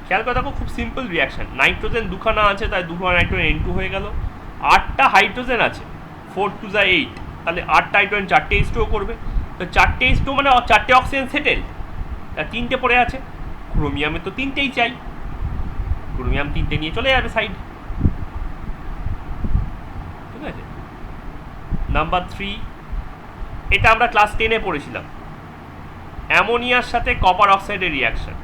খেয়াল করে দেখো, খুব সিম্পল রিয়াকশন। নাইট্রোজেন দুখানা আছে, তাই দুখানা নাইট্রোজেন N2 হয়ে গেল। 8টা হাইড্রোজেন আছে, 4 to the 8, তাহলে 8টা হাইড্রোজেন 4টে H2O করবে, তো 4টে H2O মানে 4টে অক্সিজেন সেটেল, তার 3টে পড়ে আছে। ক্রোমিয়ামে তো 3টেই চাই, ক্রোমিয়াম 3টে নিয়ে চলে যাবে সাইড, ঠিক আছে। নাম্বার 3, এটা আমরা ক্লাস 10-এ পড়েছিলাম, অ্যামোনিয়ার সাথে কপার অক্সাইডের রিয়াকশন।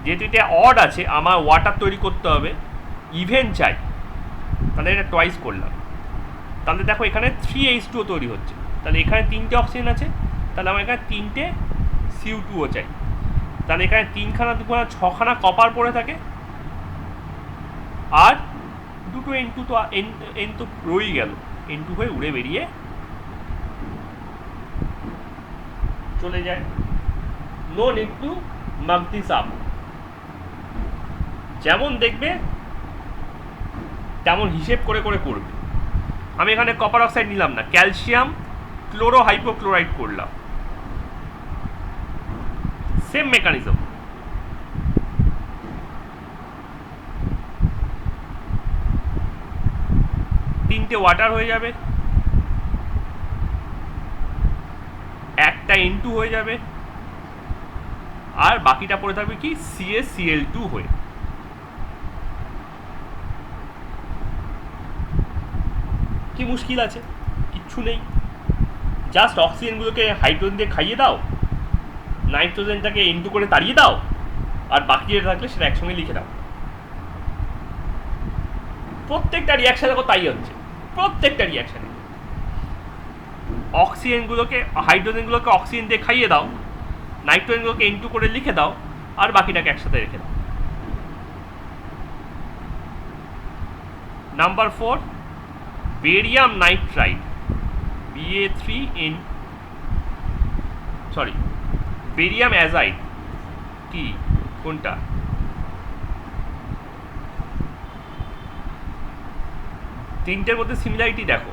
যেহেতু এটা অড আছে, আমার ওয়াটার তৈরি করতে হবে, ইভেন চাই, তাহলে এটা টয়েস করলাম। তাহলে দেখো এখানে 3H2O তৈরি হচ্ছে, তাহলে এখানে 3টে অক্সিজেন আছে, তাহলে আমার এখানে 3টে CO2 চাই। তাহলে এখানে 3খানা 2খানা 6খানা কপার পড়ে থাকে, আর দুটো N2 তো N তো রয়েই গেল, N2 হয়ে উড়ে বেরিয়ে চলে যায়। No need to mark this up, যেমন দেখবে তেমন হিসেব করে করে করবে। আমি এখানে কপার অক্সাইড নিলাম না, ক্যালসিয়াম ক্লোরোহাইপোক্লোরাইড করলাম, সেম মেকানিজম। তিনটে ওয়াটার হয়ে যাবে, একটা N2 হয়ে যাবে, আর বাকিটা পড়ে থাকবে কি CaCl2 হয়ে। কি মুশকিল আছে? কিচ্ছু নেই, জাস্ট অক্সিজেনগুলোকে হাইড্রোজেন দিয়ে খাইয়ে দাও, নাইট্রোজেনটাকে N2 করে তাড়িয়ে দাও, আর বাকি যেটা থাকলে সেটা একসঙ্গে লিখে দাও। প্রত্যেকটা রিয়াকশানে দেখো তাই হচ্ছে, প্রত্যেকটা রিয়াকশানে অক্সিজেনগুলোকে হাইড্রোজেনগুলোকে অক্সিজেন দিয়ে খাইয়ে দাও, নাইট্রোজেনগুলোকে N2 করে লিখে দাও, আর বাকিটাকে একসাথে রেখে দাও। Number 4, barium nitride, barium azide. কি কোনটা? তিনটের মধ্যে সিমিলারিটি দেখো,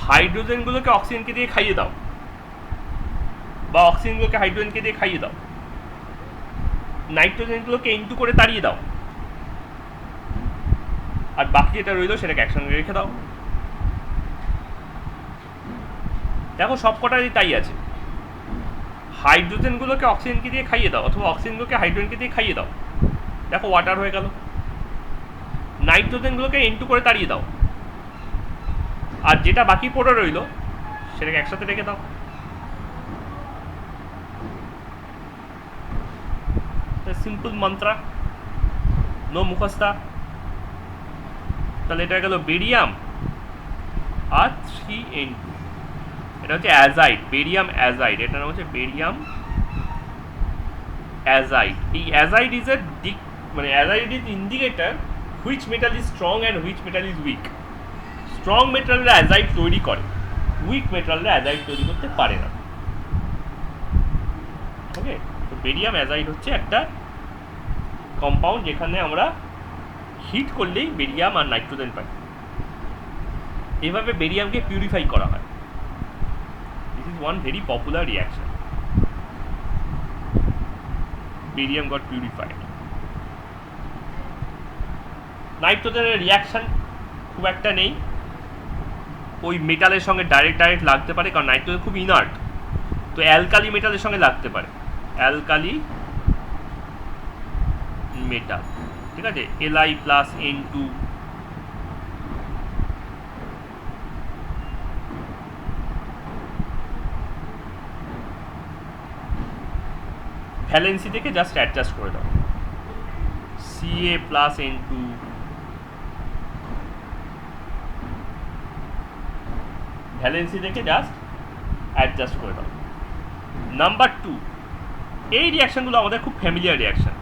হাইড্রোজেনগুলোকে অক্সিজেনকে দিয়ে খাইয়ে দাও, বা অক্সিজেনগুলোকে হাইড্রোজেনকে দিয়ে খাইয়ে দাও, নাইট্রোজেনগুলোকে N2 করে তাড়িয়ে দাও, আর বাকি যেটা রইল সেটাকে একসঙ্গে রেখে দাও। দেখো সবকটারই তাই আছে, হাইড্রোজেনগুলোকে অক্সিজেনকে দিয়ে খাইয়ে দাও, অথবা অক্সিজেনগুলোকে হাইড্রোজেনকে দিয়ে খাইয়ে দাও, দেখো ওয়াটার হয়ে গেল। নাইট্রোজেনগুলোকে N2 করে তাড়িয়ে দাও, আর যেটা বাকি পড়ে রইল সেটাকে একসাথে রেখে দাও। সিম্পল মন্ত্রা, নো মুখস্থা। তাহলে এটা গেল বেরিয়াম আর 3N2, এটা হচ্ছে অ্যাজাইড, বেরিয়াম অ্যাজাইড, এটার নাম হচ্ছে বেরিয়াম অ্যাজাইড। এই অ্যাজাইড ইজ এ মানে azide is indicator which metal is strong and which metal is weak. Strong মেটালরা অ্যাজাইড তৈরি করে, উইক মেটালরা অ্যাজাইড তৈরি করতে পারে না। ওকে, তো বেরিয়াম অ্যাজাইড হচ্ছে একটা কম্পাউন্ড যেখানে আমরা হিট করলেই বেরিয়াম আর নাইট্রোজেন পাই। এভাবে বেরিয়ামকে পিউরিফাই করা হয়। This is one very popular reaction. Barium goat purified. নাইট্রোজেনের রিয়াকশন খুব একটা নেই, ওই মেটালের সঙ্গে ডাইরেক্ট লাগতে পারে, কারণ নাইট্রোজেন খুব ইনার্ট, তো অ্যালকালি মেটালের সঙ্গে লাগতে পারে, অ্যালকালি মেটাল, ঠিক আছে, Li+N2। ভ্যালেন্সি থেকে জাস্ট অ্যাডজাস্ট করে দাও, Ca+N2, ভ্যালেন্সি থেকে জাস্ট অ্যাডজাস্ট করে দাও। নাম্বার 2, এই রিয়াকশনগুলো আমাদের খুব ফ্যামিলিয়ার রিয়াকশন,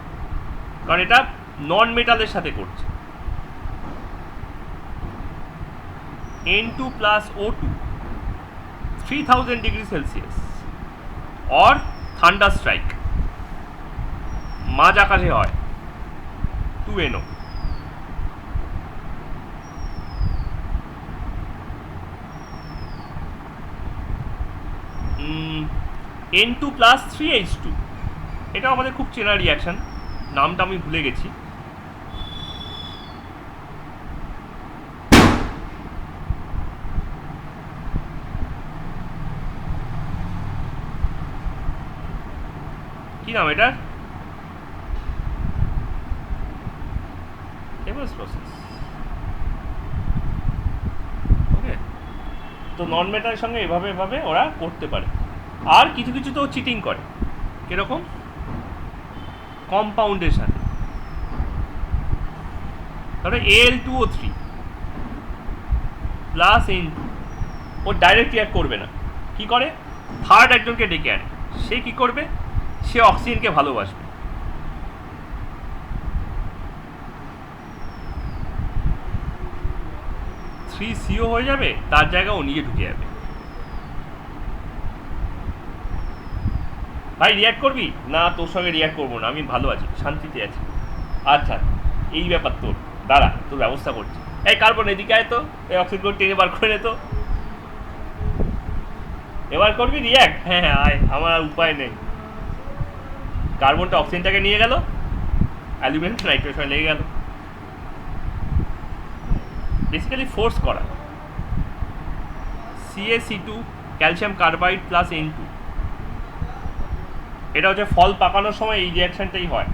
কারণ এটা নন মেটালের সাথে করছে। N2 + O2 3000 degree Celsius or thunder strike, মাঝ আকাশে হয় 2NO। N2 + 3H2, এটা আমাদের খুব চেনা রিয়াকশন, নামটা আমি ভুলে গেছি। কি নাম এটা? Haber's process। ওকে, তো নন মেটালের সঙ্গে এভাবে ওরা করতে পারে। আর কিছু কিছু তো চিটিং করে, কিরকম? কম্পাউন্ডের সাথে, তাহলে Al2O3 + N2, ও ডাইরেক্ট রিয়াক্ট করবে না, কি করে? থার্ড একজনকে ডেকে আনে, সে কি করবে? সে অক্সিজেনকে ভালোবাসবে, CO হয়ে যাবে, তার জায়গায় ও নিয়ে ঢুকে যাবে। ভাই রিয়াক্ট করবি না? তোর সঙ্গে রিয়াক্ট করবো না, আমি ভালো আছি, শান্তিতে আছি। আচ্ছা, এই ব্যাপার তোর, দাঁড়া তোর ব্যবস্থা করছি। এই কার্বন এদিকে আয় তো, এই অক্সিজেন টেনে বার করে নে তো, এবার করবি রিয়াক্ট? হ্যাঁ হ্যাঁ আয়, আমার আর উপায় নেই। কার্বনটা অক্সিজেনটাকে নিয়ে গেল, অ্যালুমিনিয়াম নাইট্রোজেন সঙ্গে লেগে গেল, বেসিক্যালি ফোর্স করা। CaC2 ক্যালসিয়াম কার্বাইড + N2, এটা হচ্ছে ফল পাকানোর সময় এই রিয়াকশনটাই হয়।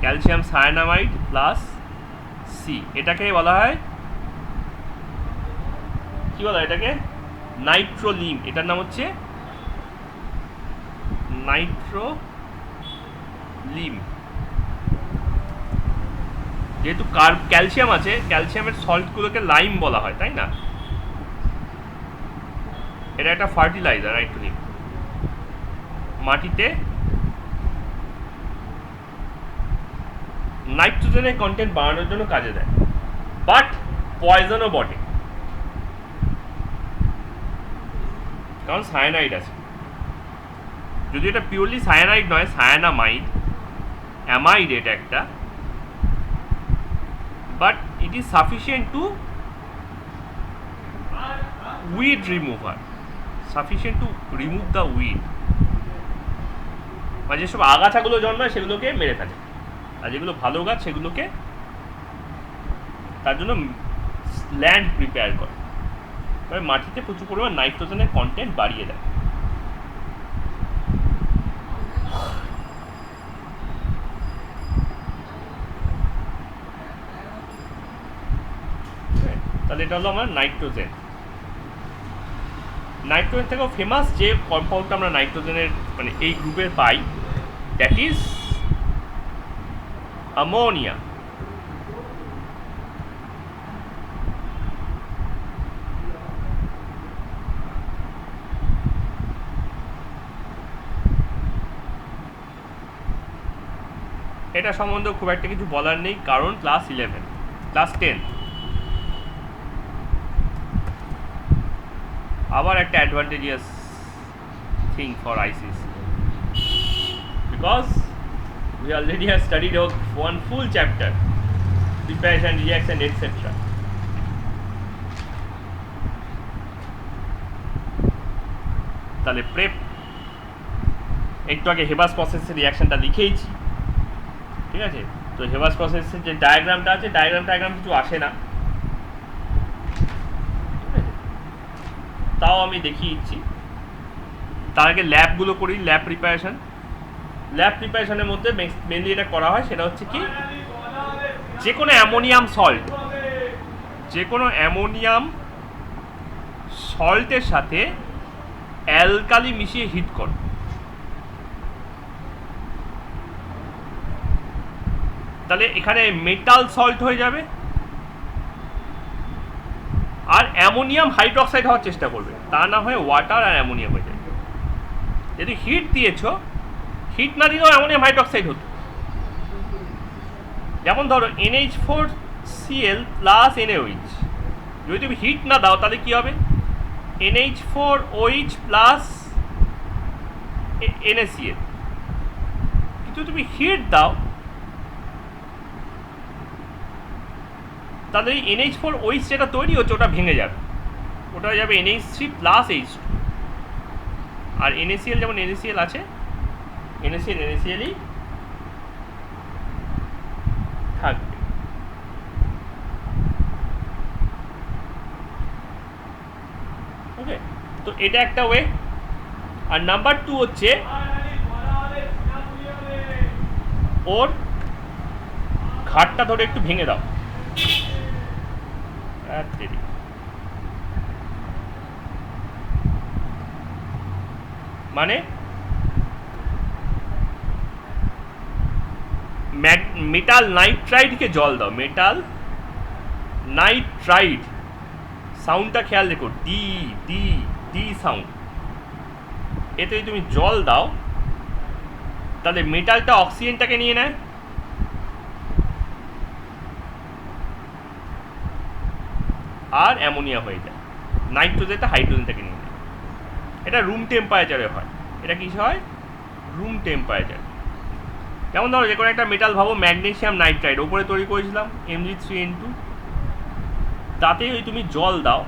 ক্যালসিয়াম সায়ানামাইড + C, এটাকে বলা হয়, কি বলা হয় এটাকে? নাইট্রোলিম। এটার নাম হচ্ছে নাইট্রোলিম। যেহেতু ক্যালসিয়াম আছে, ক্যালসিয়ামের সল্টগুলোকে লাইম বলা হয়, তাই না? এটা একটা ফার্টিলাইজার, নাইট্রোলিম। মাটিতে নাইট্রোজেনের কন্টেন্ট বাড়ানোর জন্য কাজে দেয়, বাট পয়জনও বটে, কারণ সায়ানাইড আছে। যদি এটা পিওরলি সায়ানাইড নয়, সায়ানামাইড, অ্যামাইড এটা একটা, but it is sufficient two weed remover, sufficient to remove the weed, মানে যেসব আগাছাগুলো জন্মায় সেগুলোকে মেরে ফেলে, আর যেগুলো ভালো গাছ সেগুলোকে তার জন্য ল্যান্ড প্রিপেয়ার করে, মানে মাটিতে প্রচুর পরিমাণ নাইট্রোজেনের কন্টেন্ট বাড়িয়ে দেয়। তাহলে এটা হলো আমার নাইট্রোজেন। নাইট্রোজেন থেকেও ফেমাস যে কম্পাউন্ডটা আমরা নাইট্রোজেনের মানে এই গ্রুপের পাই, দ্যাট ইজ ammonia. এটা সম্বন্ধে খুব একটা কিছু বলার নেই, কারণ ক্লাস 11 ক্লাস 10 আবার একটা অ্যাডভান্টেজিয়াস থিং ফর আইসিস, because we already have studied one full chapter, preparation, reaction, etc. তাহলে প্রেপ একটু আগে হেবাস প্রসেসের রিয়াকশনটা লিখেইছি, ঠিক আছে? তো হেবাস প্রসেসের যে ডায়াগ্রামটা আছে, ডায়াগ্রাম কিছু আসে না, তাও আমি দেখিয়ে দিচ্ছি। তার আগে ল্যাবগুলো করি, ল্যাব প্রিপারেশনের মধ্যে মেনলি এটা করা হয়, সেটা হচ্ছে কি, যে কোনো অ্যামোনিয়াম সল্টের সাথে অ্যালকালি মিশিয়ে হিট করো। তাহলে এখানে মেটাল সল্ট হয়ে যাবে, আর অ্যামোনিয়াম হাইড্রোক্সাইড হওয়ার চেষ্টা করবে, তা না হয়ে ওয়াটার আর অ্যামোনিয়াম হয়ে যাবে। যদি হিট দিয়েছ, হিট না দিলেও অ্যামোনিয়াম হাইড্রোক্সাইড হতো। যেমন ধরো NH4Cl প্লাস NaOH, যদি তুমি হিট না দাও তাহলে কি হবে? NH4OH plus NaCl। কিন্তু তুমি হিট দাও তাহলে এই NH4OH যেটা তৈরি হচ্ছে ওটা ভেঙে যাবে, ওটা হয়ে যাবে NH3 প্লাস H2। আর NaCl যেমন NaCl আছে, NaClই থাকবে। ওকে, তো এটা একটা ওয়ে। আর নাম্বার 2 হচ্ছে ওর ঘাটটা ধরে একটু ভেঙে দাও, মানে মেটাল নাইট্রাইডকে জল দাও, মেটাল নাইট্রাইড, সাউন্ডটা খেয়াল রেখো, ডি ডি ডি সাউন্ড। এতে যদি তুমি জল দাও তাহলে মেটালটা অক্সিজেনটাকে নিয়ে নেয়, আর অ্যামোনিয়া হয়ে যায়, নাইট্রোজেনটা হাইড্রোজেনটাকে নিয়ে নেয়। এটা রুম টেম্পারেচারে হয়। এটা কি হয়? Room temperature. যেমন ধরো যে কোনো একটা মেটাল ভাবো, ম্যাগনেসিয়াম নাইট্রাইড ওপরে তৈরি করেছিলাম Mg3N2, তাতে যদি তুমি জল দাও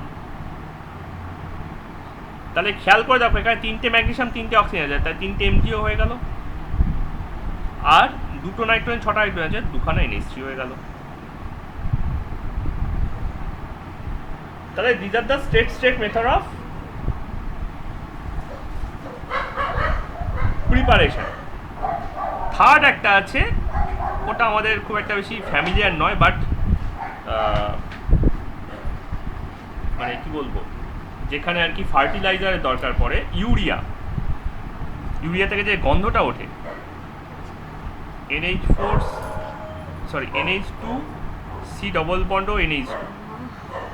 তাহলে খেয়াল করে দেখো এখানে 3টে ম্যাগনেসিয়াম 3টে অক্সিজেন আছে, তাই 3টে Mgও হয়ে গেল, আর 2টো নাইট্রোজেন 6টা হাইড্রোজেন আছে, 2খানা NH3 হয়ে গেল। তাহলে these are the straight method of preparation. Third একটা আছে, ওটা আমাদের খুব একটা বেশি ফ্যামিলিয়ার নয়, বাট মানে কি বলবো, যেখানে আর কি ফার্টিলাইজারের দরকার পড়ে, ইউরিয়া থেকে যে গন্ধটা ওঠে, NH2C ডবল বন্ড ও NH2,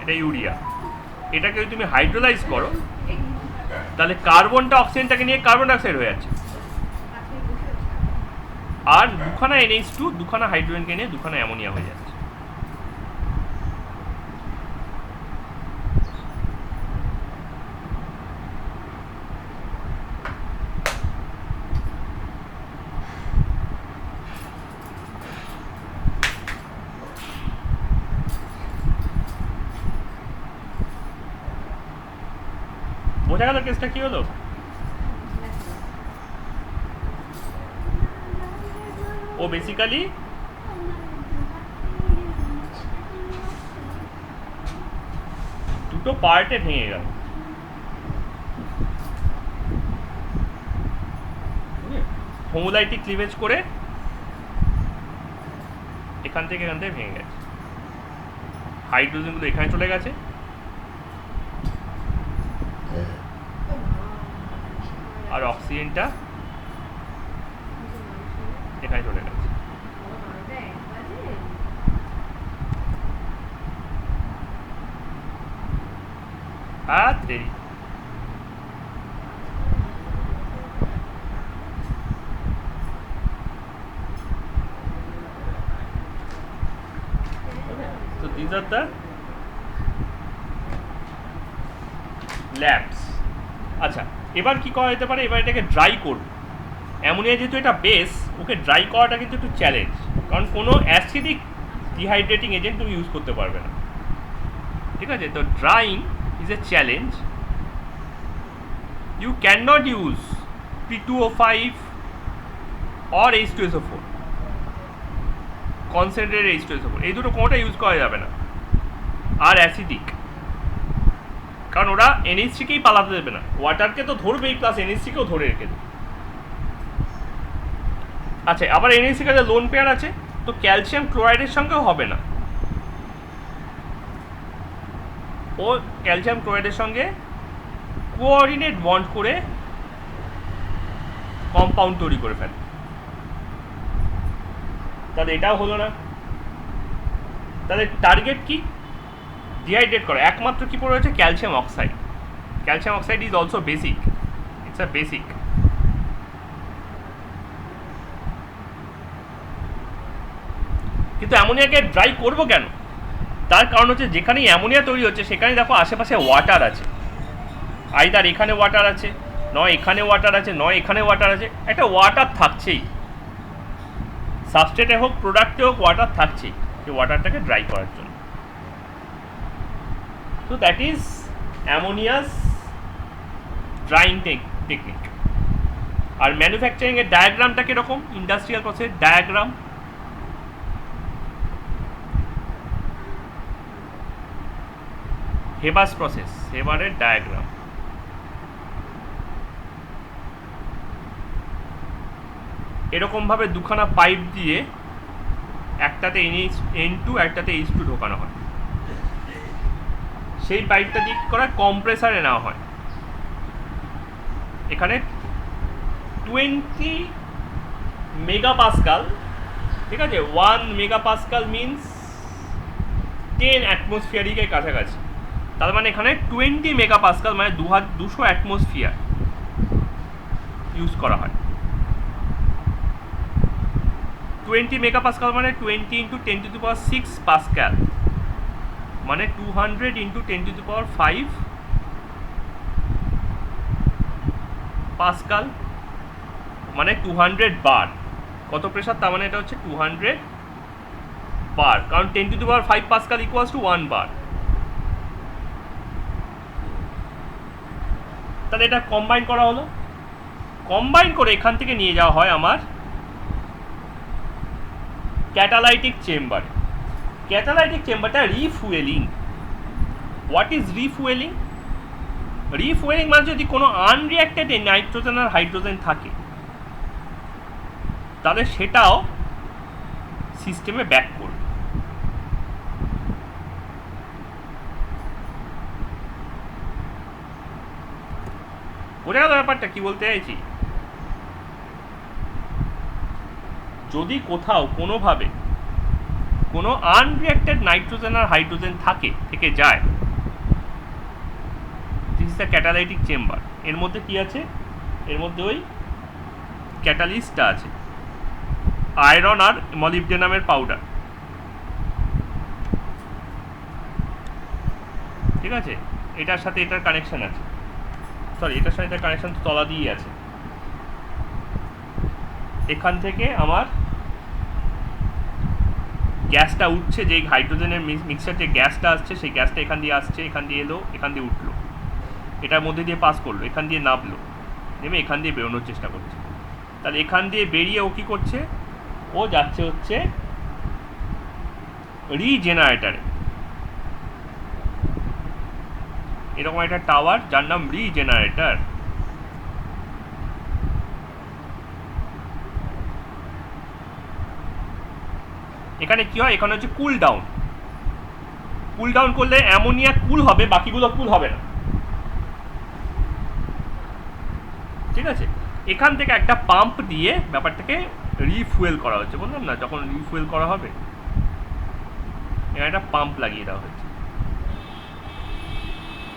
এটা ইউরিয়া। এটাকে যদি তুমি হাইড্রোলাইজ করো তাহলে কার্বনটা অক্সিজেনটাকে নিয়ে কার্বন ডাইঅক্সাইড হয়ে যাচ্ছে, আর 2খানা NH2 2খানা হাইড্রোজেনকে নিয়ে 2খানা অ্যামোনিয়া হয়ে যাচ্ছে। বোঝা গেল কেসটা কি হলো? ও বেসিক্যালি দুটো পার্টে ভেঙে গেল। হোমোলাইটিক ক্লিভেজ করে এখান থেকে ভেঙে গেছে, হাইড্রোজেনগুলো এখানে চলে গেছে, আর অক্সিজেনটা এখানে চলে গেছে। দেরি। So these are the labs. আচ্ছা, এবার কি করা যেতে পারে, এবার এটাকে ড্রাই করব। অ্যামোনিয়া যেহেতু এটা বেস, ওকে ড্রাই করাটা কিন্তু একটু চ্যালেঞ্জ, কারণ কোনো অ্যাসিডিক ডিহাইড্রেটিং এজেন্ট তুমি ইউজ করতে পারবে না, ঠিক আছে? তো drying is a challenge. You can not use P2O5 or H2SO4, concentrated H2SO4, এই দুটো কোনোটা ইউজ করা যাবে না। আর অ্যাসিডিক, কারণ ওরা NH3কেই পালাতে দেবে না, ওয়াটারকে তো ধরবেই, প্লাস NH3কেও ধরে রেখে দেবে। আচ্ছা, আবার NH3 কাছে লোন পেয়ার আছে, তো ক্যালসিয়াম ক্লোরাইডের সঙ্গেও হবে না, ও ক্যালসিয়াম ক্লোরাইডের সঙ্গে কোঅর্ডিনেট বন্ড করে কম্পাউন্ড তৈরি করে ফেলে, তাহলে এটাও হলো না। তাহলে টার্গেট কি? ডিহাইড্রেট করা। একমাত্র কি পড়ে রয়েছে? Calcium oxide. Calcium oxide is also basic, it's a basic. কিন্তু অ্যামোনিয়াকে ড্রাই করবো কেন? তার কারণ হচ্ছে যেখানেই অ্যামোনিয়া তৈরি হচ্ছে সেখানে দেখো আশেপাশে ওয়াটার আছে, আইদার এখানে ওয়াটার আছে, নয় এখানে ওয়াটার আছে, নয় এখানে ওয়াটার আছে, একটা ওয়াটার থাকছেই, সাবস্ট্রেটে হোক প্রোডাক্টে হোক ওয়াটার থাকছেই, সেই ওয়াটারটাকে ড্রাই করার জন্য। তো that is ammonia's drying technique. আর ম্যানুফ্যাকচারিংয়ের ডায়াগ্রামটা কীরকম? Industrial process diagram, Haber's process, হেবারের ডায়াগ্রাম। এরকমভাবে দুখানা পাইপ দিয়ে একটাতে N2 একটাতে H2 ঢোকানো হয়, সেই পাইপটা দিয়ে কী করা হয়? কম্প্রেসারে নেওয়া হয়। এখানে 20 মেগাপাস্কাল, ঠিক আছে? 1 মেগাপাস্কাল মিনস 10 অ্যাটমসফিয়ারিকের কাছাকাছি, তার মানে এখানে 20 মেগাপাস্কাল মানে 200 অ্যাটমসফিয়ার ইউজ করা হয়। 20 মেগাপাস্কাল মানে 20 ইন্টু 10⁶ পাস্কাল, মানে 200 ইন্টু 10⁵ পাস্কাল, মানে 200 বার। কত প্রেশার? তার মানে এটা হচ্ছে 200 বার, কারণ 10⁵ পাস্কাল ইকুয়ালস টু 1 বার। তাহলে এটা কম্বাইন করা হলো, কম্বাইন করে এখান থেকে নিয়ে যাওয়া হয় আমার ক্যাটালাইটিক চেম্বারে। ক্যাটালাইটিক চেম্বারটা refuelling. What is refuelling? Refuelling মানে যদি কোনো আনরিঅ্যাক্টেড নাইট্রোজেন আর হাইড্রোজেন থাকে তাহলে সেটাও সিস্টেমে ব্যাক করবে। বোঝা গেল ব্যাপারটা কি বলতে চাইছি? যদি কোথাও কোনোভাবে কোনো আনরিঅ্যাক্টেড নাইট্রোজেন আর হাইড্রোজেন থেকে যায়, this is the catalytic chamber. এর মধ্যে কি আছে? এর মধ্যে ওই ক্যাটালিস্টটা আছে, আয়রন আর মলিবডেনামের পাউডার, ঠিক আছে? এটার সাথে এটার কানেকশন আছে, সরি এটার সাথে এটার কানেকশন তো তলা দিয়েই আছে। এখান থেকে আমার গ্যাসটা উঠছে, যেই হাইড্রোজেনের মিক্সচার যে গ্যাসটা আসছে সেই গ্যাসটা এখান দিয়ে আসছে, এখান দিয়ে এলো, এখান দিয়ে উঠলো, এটার মধ্যে দিয়ে পাস করলো, এখান দিয়ে নামলো, নেমে এখান দিয়ে বেরোনোর চেষ্টা করছে। তাহলে এখান দিয়ে বেরিয়ে ও কী করছে? ও যাচ্ছে হচ্ছে রিজেনারেটারে, এরকম একটা টাওয়ার যার নাম রিজেনারেটর। এখানে কি হয়? এখানে হচ্ছে কুল ডাউন। কুল ডাউন করলে অ্যামোনিয়া কুল হবে, বাকিগুলো কুল হবে না, ঠিক আছে? এখান থেকে একটা পাম্প দিয়ে ব্যাপারটাকে রিফুয়েল করা হচ্ছে। বললাম না, যখন রিফুয়েল করা হবে এখানে একটা পাম্প লাগিয়ে দেওয়া হচ্ছে।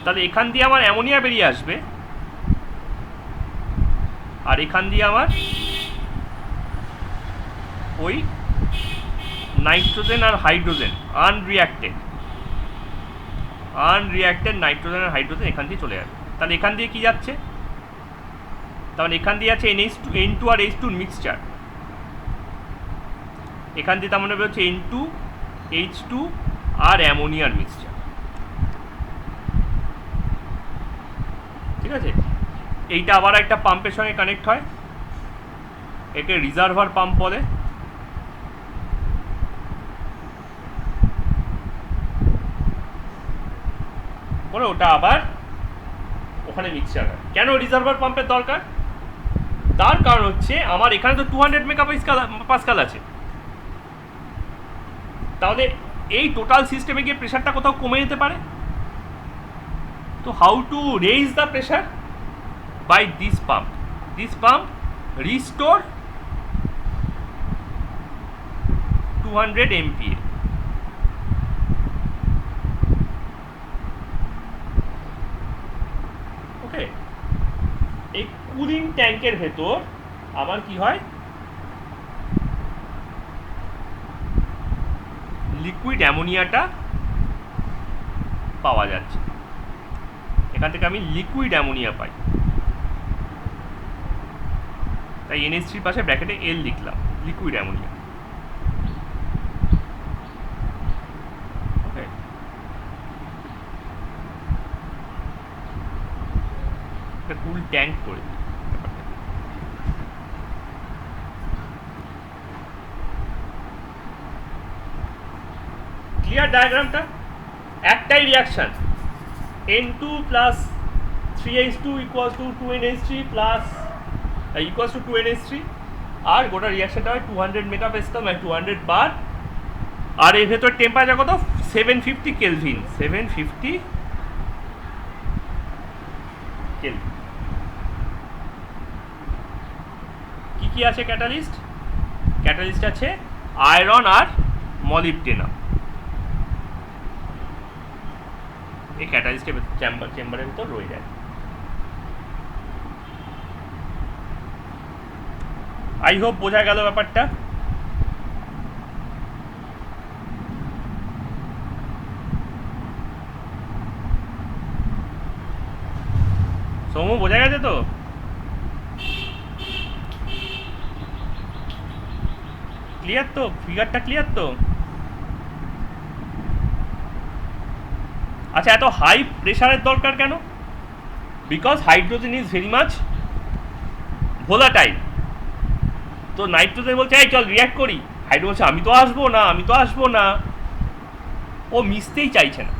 তাহলে এখান দিয়ে আমার অ্যামোনিয়া বেরিয়ে আসবে, আর এখান দিয়ে আমার ওই নাইট্রোজেন আর হাইড্রোজেন আনরিয়াক্টেড নাইট্রোজেন আর হাইড্রোজেন এখান দিয়ে চলে যাবে। তাহলে এখান দিয়ে কি যাচ্ছে, তাহলে এখান দিয়ে আছে N2 আর H2 মিক্সচার, এখান দিয়ে তার মানে হচ্ছে N2 H2 আর অ্যামোনিয়ার মিক্সচার। ঠিক আছে, এইটা আবার একটা পাম্পের সঙ্গে কানেক্ট হয়, একে রিজার্ভার পাম্প বলে। পরে ওটা আবার ওখানে মিক্সচার হয়। কেন রিজার্ভার পাম্পের দরকার? তার কারণ হচ্ছে আমার এখানে তো 200 মেগাপাস্কাল আছে, তাহলে এই টোটাল সিস্টেমে গিয়ে প্রেশারটা কোথাও কমে যেতে পারে। তো how to raise the pressure? By this pump restore 200 MPa। ওকে, এই কুলিং ট্যাঙ্কের ভেতর আমার কি হয়, লিকুইড অ্যামোনিয়াটা পাওয়া যাচ্ছে, এখান থেকে আমি লিকুইড অ্যামোনিয়া পাই, তাই NH3 পাশে ব্র্যাকেটে L লিখলাম, লিকুইড অ্যামোনিয়া। ওকে, একটা কুল ট্যাঙ্ক করে ক্লিয়ার ডায়াগ্রামটা। একটাই reaction, N2 plus 3H2 equals to 2NH3 plus equals to 2NH3, আর গোটা রিয়াকশনটা হয় 200 মেগাপাস্কাল মানে 200 বার, আর এর ভেতর টেম্পারেচার কত 750 কেলভিন, 750 কেলভিন। কি কি আছে ক্যাটালিস্ট? ক্যাটালিস্ট আছে আয়রন আর মলিবডেনাম। এই ক্যাটালিস্টের চেম্বারের ভিতর রয়ে যায়। আই হোপ বোঝা গেল ব্যাপারটা। সৌম্য বোঝা গেছে তো? ক্লিয়ার তো? ফিগারটা ক্লিয়ার তো? আচ্ছা, এত হাই প্রেশারের দরকার কেন? Because hydrogen is very much volatile. তো নাইট্রোজেন বলছে এই চল রিয়াক্ট করি, হাইড্রোজেন বলছে আমি তো আসবো না, ও মিশতেই চাইছে না,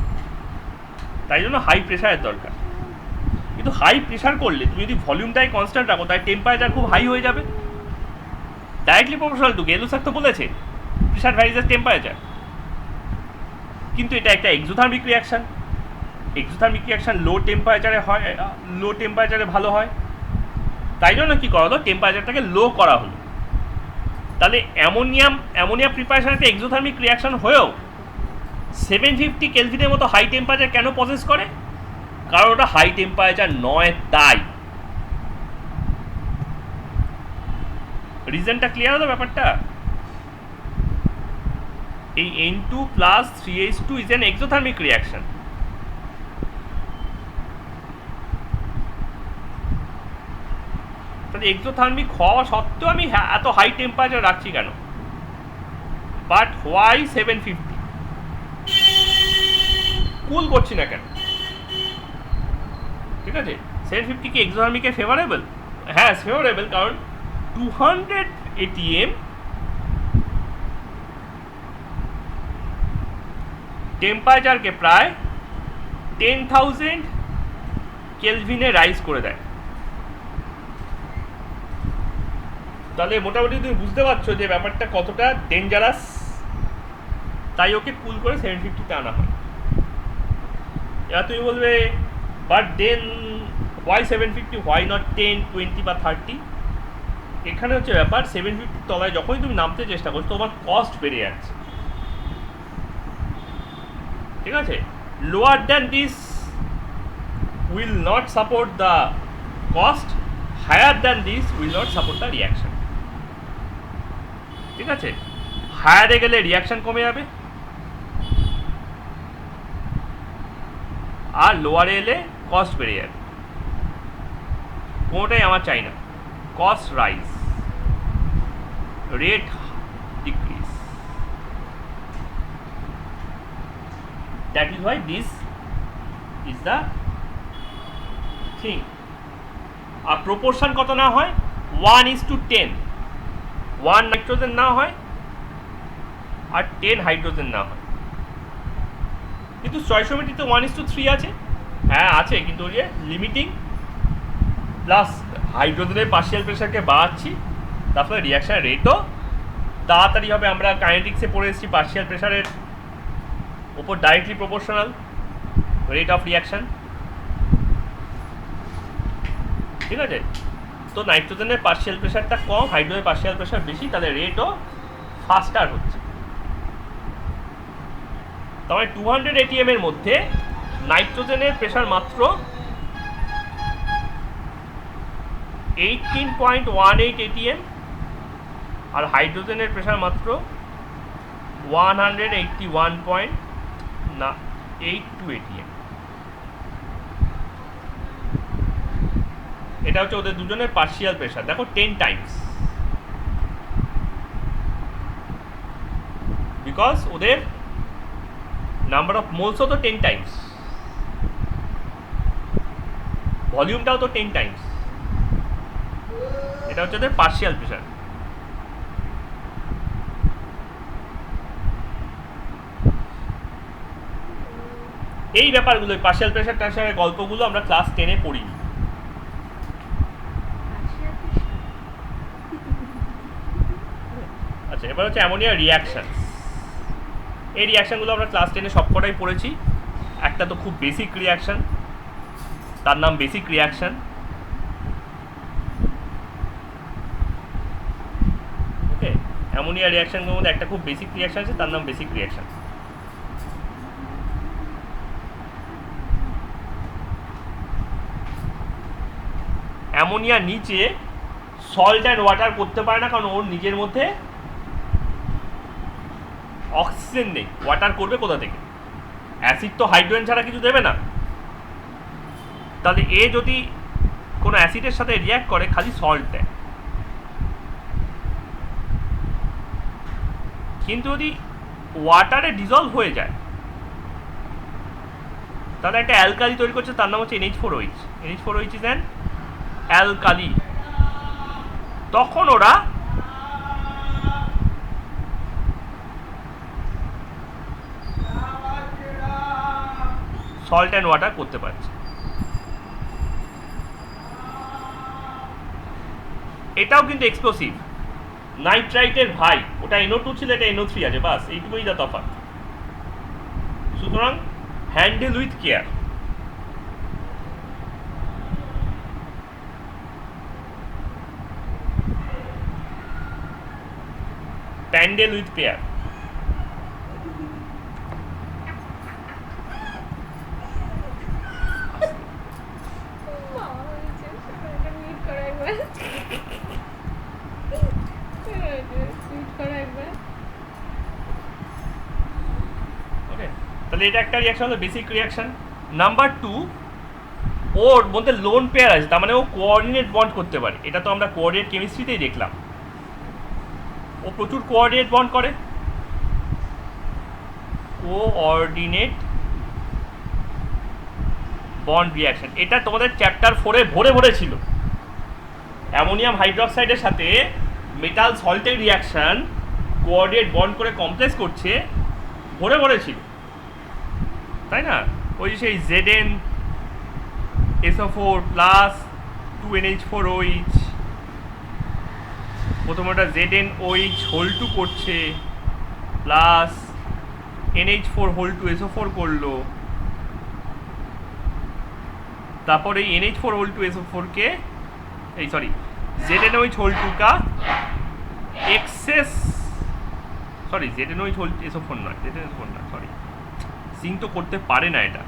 তাই জন্য হাই প্রেশারের দরকার। কিন্তু হাই প্রেশার করলে তুমি যদি ভলিউমটাই কনস্ট্যান্ট রাখো, তাই টেম্পারেচার খুব হাই হয়ে যাবে, ডাইরেক্টলি প্রপোর্শনাল টু। গেলু স্যার তো বলেছে প্রেশার ভ্যারিজ উইথ টেম্পারেচার। কিন্তু এটা একটা এক্সোথার্মিক রিয়াকশন, এক্সোথার্মিক রিয়াকশন লো টেম্পারেচারে হয়, লো টেম্পারেচারে ভালো হয়, তাই জন্য কী করা হলো, টেম্পারেচারটাকে লো করা হলো। তাহলে অ্যামোনিয়া প্রিপারেশন একটা এক্সোথার্মিক রিয়াকশন হয়েও 750 কেলভিনের মতো হাই টেম্পারেচার কেন পজেস করে? কারণ ওটা হাই টেম্পারেচার নয়, তাই। রিজনটা ক্লিয়ার হলো ব্যাপারটা? এই N2 plus 3H2 is an exothermic reaction. তাহলে এক্সোথার্মিক হওয়া সত্ত্বেও আমি এত হাই টেম্পারেচার রাখছি কেন? But why 750? কুল করছি না কেন? ঠিক আছে, 750 কি এক্সোথার্মিকে ফেভারেবল? হ্যাঁ ফেভারেবল, কারণ 200 ATM টেম্পারেচারকে প্রায় 10,000 কেলভিনে রাইজ করে দেয়। তাহলে মোটামুটি তুমি বুঝতে পারছো যে ব্যাপারটা কতটা ডেঞ্জারাস, তাই ওকে কুল করে 750-তে আনা হয়। এবার তুমি বলবে but then why 750, why not 10, 20 বা 30? এখানে হচ্ছে ব্যাপার, 750 তলায় যখনই তুমি নামতে চেষ্টা করছো তোমার কস্ট বেড়ে যাচ্ছে। ঠিক আছে, lower than this will not support the cost, higher than this will not support the reaction. ঠিক আছে, হায়ারে গেলে রিয়াকশন কমে যাবে, আর লোয়ারে এলে কস্ট বেড়ে যাবে। কোনোটাই আমার চাই না। Cost rise, rate decrease, that is why this is the thing. আর প্রপোর্শন কত না হয়, 1:10, 1 নাইট্রোজেন না হয় আর 10 হাইড্রোজেন না হয়। কিন্তু স্টয়কিওমেট্রিতে 1:3 আছে, হ্যাঁ আছে, কিন্তু ওই যে লিমিটিং প্লাস হাইড্রোজেনের পার্শিয়াল প্রেশারকে বাড়াচ্ছি, তার ফলে রিয়াকশনের রেটও তাড়াতাড়ি হবে। আমরা কাইনেটিক্সে পড়ে এসেছি পার্শিয়াল প্রেশারের ওপর directly proportional rate of reaction. ঠিক আছে, তো নাইট্রোজেনের পার্শিয়াল প্রেশারটা কম, হাইড্রোজেনের পার্শিয়াল প্রেশার বেশি, তাহলে রেটও ফাস্টার হচ্ছে। তবে 200 ATM এর মধ্যে নাইট্রোজেনের প্রেশার মাত্র 18.18 ATM আর হাইড্রোজেনের প্রেশার মাত্র 181.82 ATM। এটা হচ্ছে ওদের দুজনের পার্শিয়াল প্রেশার। দেখো 10 টাইমস, বিকজ ওদের নাম্বার অফ মোলসও তো 10 টাইমস, ভলিউমটাও তো 10 টাইমস। এটা হচ্ছে ওদের পার্শিয়াল প্রেশার। এই ব্যাপারগুলো, পার্শিয়াল প্রেশার ট্রান্সফারের গল্পগুলো আমরা ক্লাস 10-এ পড়িনি। আচ্ছা, এবার হচ্ছে অ্যামোনিয়া রিয়াকশন। এই রিয়াকশনগুলো আমরা ক্লাস 10-এ সবকটাই পড়েছি। একটা তো খুব বেসিক রিয়াকশন, তার নাম বেসিক রিয়াকশন। ওকে, অ্যামোনিয়া রিয়াকশনগুলোর মধ্যে একটা খুব বেসিক রিয়াকশন আছে, তার নাম বেসিক রিয়াকশন। অ্যামোনিয়া নিচে সল্ট অ্যান্ড ওয়াটার করতে পারে না, কারণ ওর নিজের মধ্যে অক্সিজেন নেই। ওয়াটার করবে কোথা থেকে? অ্যাসিড তো হাইড্রোজেন ছাড়া কিছু দেবে না। তাহলে এ যদি কোনো অ্যাসিডের সাথে রিয়াক্ট করে খালি সল্ট দেয়। কিন্তু যদি ওয়াটারে ডিজলভ হয়ে যায় তাহলে একটা অ্যালকালি তৈরি করছে, তার নাম হচ্ছে NH4OH। NH4OH is an alkali. তখন ওরা সল্ট অ্যান্ড ওয়াটার করতে পারছে। এটাও কিন্তু এক্সপ্লোসিভ। নাইট্রাইটের ভাই, ওটা NO2 ছিল, এটা NO3 আছে, বাস এইটুকুই যা তফাৎ। সুতরাং handle with care. Pandal with pair. তাহলে এটা একটা রিয়াকশন হলো বেসিক রিয়াকশন। নাম্বার 2, ওর মধ্যে লোন পেয়ার আছে, তার মানে ও কোঅর্ডিনেট বন্ড করতে পারে। এটা তো আমরা কোঅর্ডিনেট কেমিস্ট্রিতেই দেখলাম, ও প্রচুর কোঅর্ডিনেট বন্ড করে। কোঅর্ডিনেট বন্ড রিয়াকশন, এটা তোমাদের চ্যাপ্টার 4-এ ভরে ভরে ছিল। অ্যামোনিয়াম হাইড্রোক্সাইডের সাথে মেটাল সল্টের রিয়াকশন কোঅর্ডিনেট বন্ড করে কমপ্লেক্স করছে, ভরে ভরে ছিল, তাই না? ওই সেই ZnSO4 প্লাস 2NH4OH, প্রথমে ওটা ZnOH হোল 2 করছে, প্লাস NH4 হোল 2 SO4 করলো, তারপর এই NH4 হোল 2 SO4 কে, এই সরি ZnOH হোল 2 का access, sorry ZnOH whole SO4 নয়, ZnSO4 না, সরি, সিঙ্ক তো করতে পারে না এটা।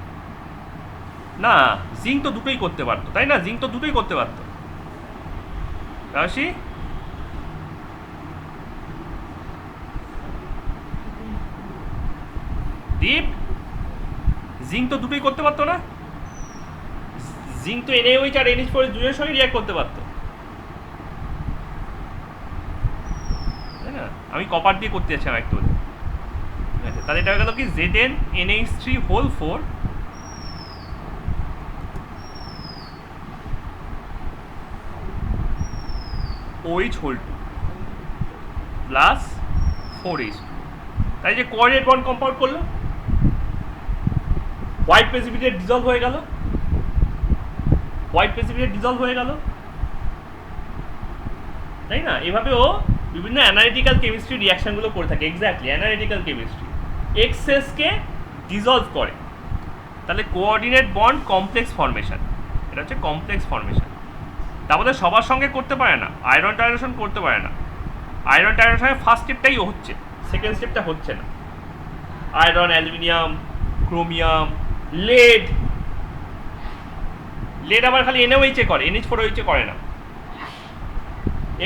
না, জিঙ্ক তো দুটোই করতে পারতো, তাই না? জিঙ্ক তো দুটোই করতে পারতো। রাশি দীপ, জিঙ্ক তো দুটোই করতে পারতো না? জিঙ্ক তো NaOH আর NH4 দুজনের সঙ্গে রিয়াক্ট করতে পারতো, তাই না? আমি কপার দিয়ে করতে যাচ্ছিলাম একটু, ঠিক আছে? তাহলে এটা হয়ে গেল কি ZnNH3 4OH2 প্লাস 4H2। তাই যে কোঅর্ডিনেট বন্ড কম্পাউন্ড করলো, হোয়াইট প্রেসিপিটেট ডিজলভ হয়ে গেল, হোয়াইট প্রেসিপিটেট ডিজলভ হয়ে গেল, তাই না? এভাবেও বিভিন্ন অ্যানালিটিক্যাল কেমিস্ট্রি রিয়াকশনগুলো করে থাকে। এক্স্যাক্টলি, অ্যানালিটিক্যাল কেমিস্ট্রি এক্সেসকে ডিজলভ করে। তাহলে কোঅর্ডিনেট বন্ড কমপ্লেক্স ফর্মেশন, এটা হচ্ছে কমপ্লেক্স ফর্মেশন। তারপরে সবার সঙ্গে করতে পারে না, আয়রন টাইরেশন করতে পারে না। আয়রন টাইরেশনের ফার্স্ট স্টেপটাই হচ্ছে, সেকেন্ড স্টেপটা হচ্ছে না। Iron, aluminium, chromium, lead, lead আবার খালি NaOH করে, NH4OH করে না।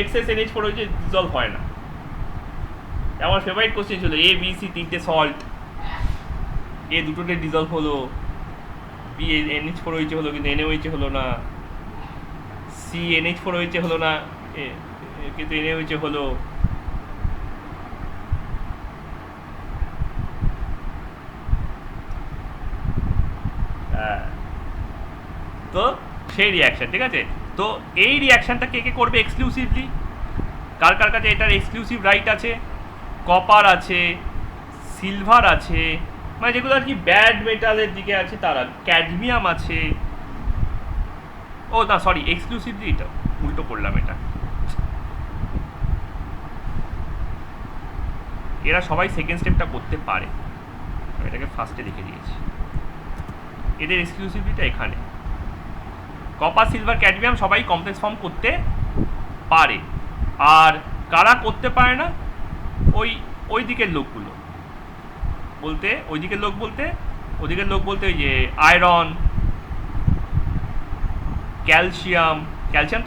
এক্সেস NH4OH ডিজলভ হয় না। আমার ফেভারিট কোশ্চেন ছিল ABC তিনটে সল্ট, এ দুটোতে ডিজলভ হলো, বি NH4OH হলো কিন্তু NaOH হলো না, সি NH4OH হলো না কিন্তু NaOH হলো। তো সেই রিয়াকশন, ঠিক আছে? তো এই রিয়াকশনটা কে কে করবে এক্সক্লুসিভলি? কার কার কাছে এটার এক্সক্লুসিভ রাইট আছে? কপার আছে, সিলভার আছে, মানে যেগুলো আর কি ব্যাড মেটালের দিকে আছে তারা, ক্যাডমিয়াম আছে। ও না, সরি, এক্সক্লুসিভলি এটা উল্টো করলাম, এটা এরা সবাই সেকেন্ড স্টেপটা করতে পারে, এটাকে ফার্স্টে লিখে দিয়েছি। এদের এক্সক্লুসিভিটিটা এখানে। কপার, সিলভার, ক্যাডমিয়াম সবাই কমপ্লেক্স ফর্ম করতে পারে। আর কারা করতে পারে না? ওই দিকের লোকগুলো বলতে, ওইদিকের লোক বলতে ওই যে আয়রন, ক্যালসিয়াম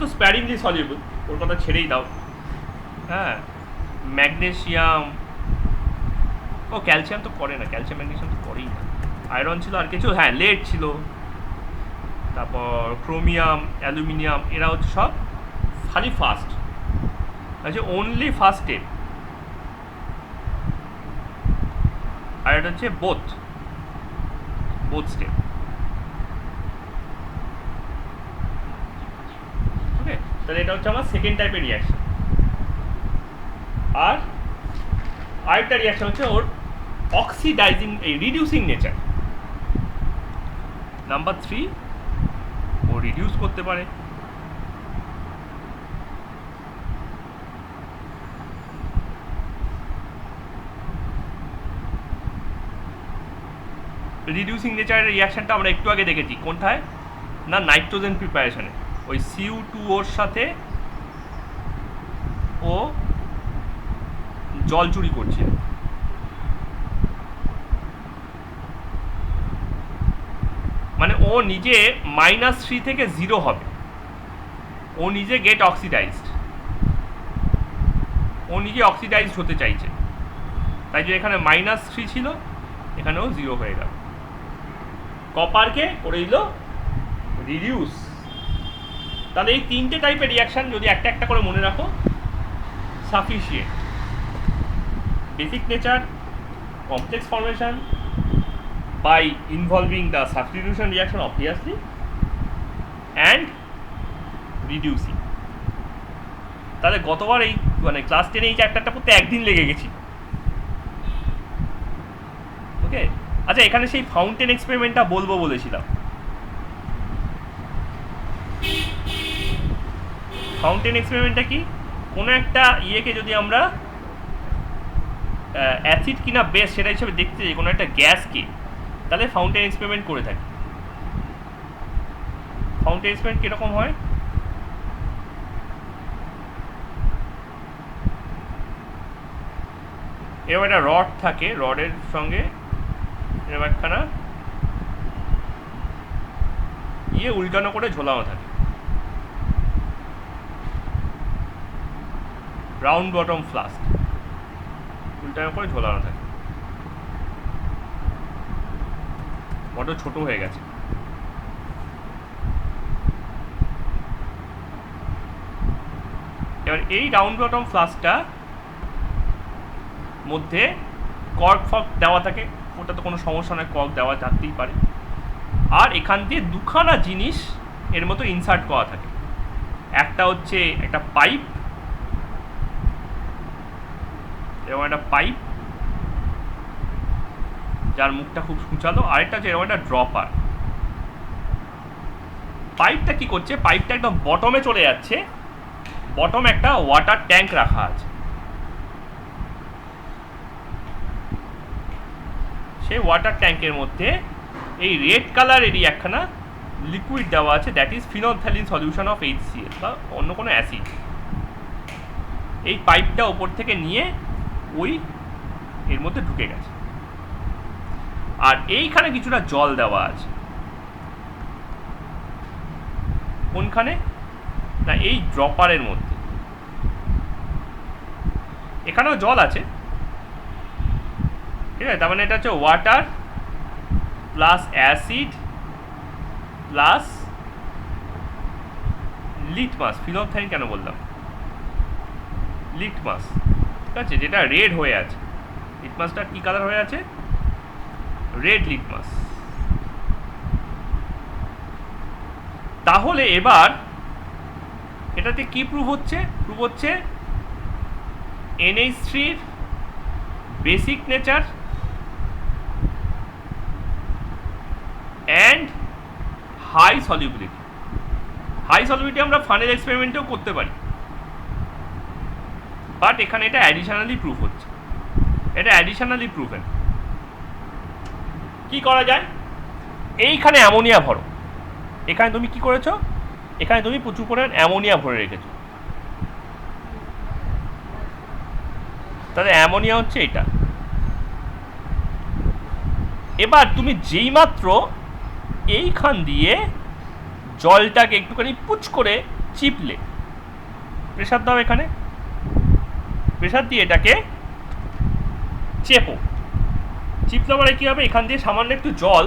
তো স্প্যারিংলি সলিউবল, ওর কথা ছেড়েই দাও। হ্যাঁ, ম্যাগনেসিয়াম, ও ক্যালসিয়াম তো করে না, ক্যালসিয়াম ম্যাগনেসিয়াম তো করেই না। আয়রন ছিল, আর কিছু, হ্যাঁ লেড ছিল, তারপর ক্রোমিয়াম, অ্যালুমিনিয়াম, এরা হচ্ছে সব খালি ফার্স্ট, আচ্ছা অনলি ফার্স্ট স্টেপ। আর এটা হচ্ছে বোথ স্টেপ। ওকে, তাহলে এটা হচ্ছে আমার সেকেন্ড টাইপের রিয়াকশন। আর আরেকটা রিয়াকশন হচ্ছে ওর অক্সিডাইজিং, এই রিডিউসিং নেচার। নাম্বার 3, ও রিডিউস করতে পারে। রিডিউসিং নেচারের রিয়াকশনটা আমরা একটু আগে দেখেছি, কোনটায় না, নাইট্রোজেন প্রিপারেশনে। ওই CO2 সাথে ও জল চুরি করছে, মানে ও নিজে -3 থেকে 0 হবে, ও নিজে গেট অক্সিডাইজড, ও নিজে অক্সিডাইজড হতে চাইছে। তাই যে এখানে -3 ছিল, এখানেও 0 হয়ে গেল। কপারকে করে দিল রিডিউস। তাহলে এই তিনটে টাইপের রিয়াকশন যদি একটা একটা করে মনে রাখো, sufficient. Basic nature, complex formation by involving the substitution reaction obviously and reducing। তাহলে গতবার এই মানে ক্লাস 10 এই চ্যাপ্টারটা পড়তে একদিন লেগে গেছি। ওকে, আচ্ছা এখানে সেই ফাউন্টেন এক্সপেরিমেন্টটা বলবো বলেছিলাম। ফাউন্টেন এক্সপেরিমেন্টটা কি? কোনো একটা ইয়েকে যদি আমরা অ্যাসিড কিনা বেস সেটা হিসেবে দেখতে চাই, কোনো একটা গ্যাসকে, তাহলে ফাউন্টেন এক্সপেরিমেন্ট করে থাকি। ফাউন্টেন এক্সপেরিমেন্ট কীরকম হয়? এরকম একটা রড থাকে, রডের সঙ্গে এরকম একখানা দিয়ে উল্টানো করে ঝোলানো থাকে। রাউন্ড বটম ফ্লাস্ক উল্টানো করে ঝোলানো থাকে। বড় ছোট হয়ে গেছে। এবার এই রাউন্ড বটম ফ্লাস্কটা মধ্যে কর্ক ফর্ক দেওয়া থাকে, ওটা তো কোনো সমস্যা নয়, কর্ক দেওয়া থাকতেই পারে। আর এখান দিয়ে দুখানা জিনিস এর মতো ইনসার্ট করা থাকে। একটা হচ্ছে একটা পাইপ, এরকম একটা পাইপ যার মুখটা খুব সূচালো, আরেকটা হচ্ছে এরকম একটা ড্রপার। পাইপটা কি করছে, পাইপটা একদম বটমে চলে যাচ্ছে, বটম একটা ওয়াটার ট্যাঙ্ক রাখা আছে। সেই ওয়াটার ট্যাঙ্কের মধ্যে এই রেড কালারেরই একখানা লিকুইড দেওয়া আছে, that is phenolphthalein solution of HCl বা অন্য কোনো অ্যাসিড। এই পাইপটা ওপর থেকে নিয়ে ওই এর মধ্যে ঢুকে গেছে। আর এইখানে কিছুটা জল দেওয়া আছে। কোনখানে না, এই ড্রপারের মধ্যে। এখানেও জল আছে, ঠিক আছে। তার মানে এটা হচ্ছে water plus acid plus litmus. Phenolphthalein কেন বললাম, লিটমাস, ঠিক আছে, যেটা রেড হয়ে আছে। লিটমাসটা কি কালার হয়ে আছে, রেড লিটমাস। তাহলে এবার এটাতে কি প্রুভ হচ্ছে, প্রুভ হচ্ছে NH3 basic nature and high solubility. High solubility আমরা ফানেল এক্সপেরিমেন্টেও করতে পারি, বাট এখানে এটা অ্যাডিশনালি প্রুফ হচ্ছে, এটা অ্যাডিশনালি প্রুফেন। কি করা যায়, এইখানে অ্যামোনিয়া ভরো। এখানে তুমি কি করেছো, এখানে তুমি প্রচুর পরিমাণ অ্যামোনিয়া ভরে রেখেছো। তাহলে অ্যামোনিয়া হচ্ছে এটা। এবার তুমি যেই মাত্র এইখান দিয়ে জলটাকে একটুখানি পুচ করে চিপলে, প্রেসার দাও, এখানে প্রেসার দিয়ে এটাকে চেপো। চিপলে মানে কি হবে, এখান দিয়ে সামান্য একটু জল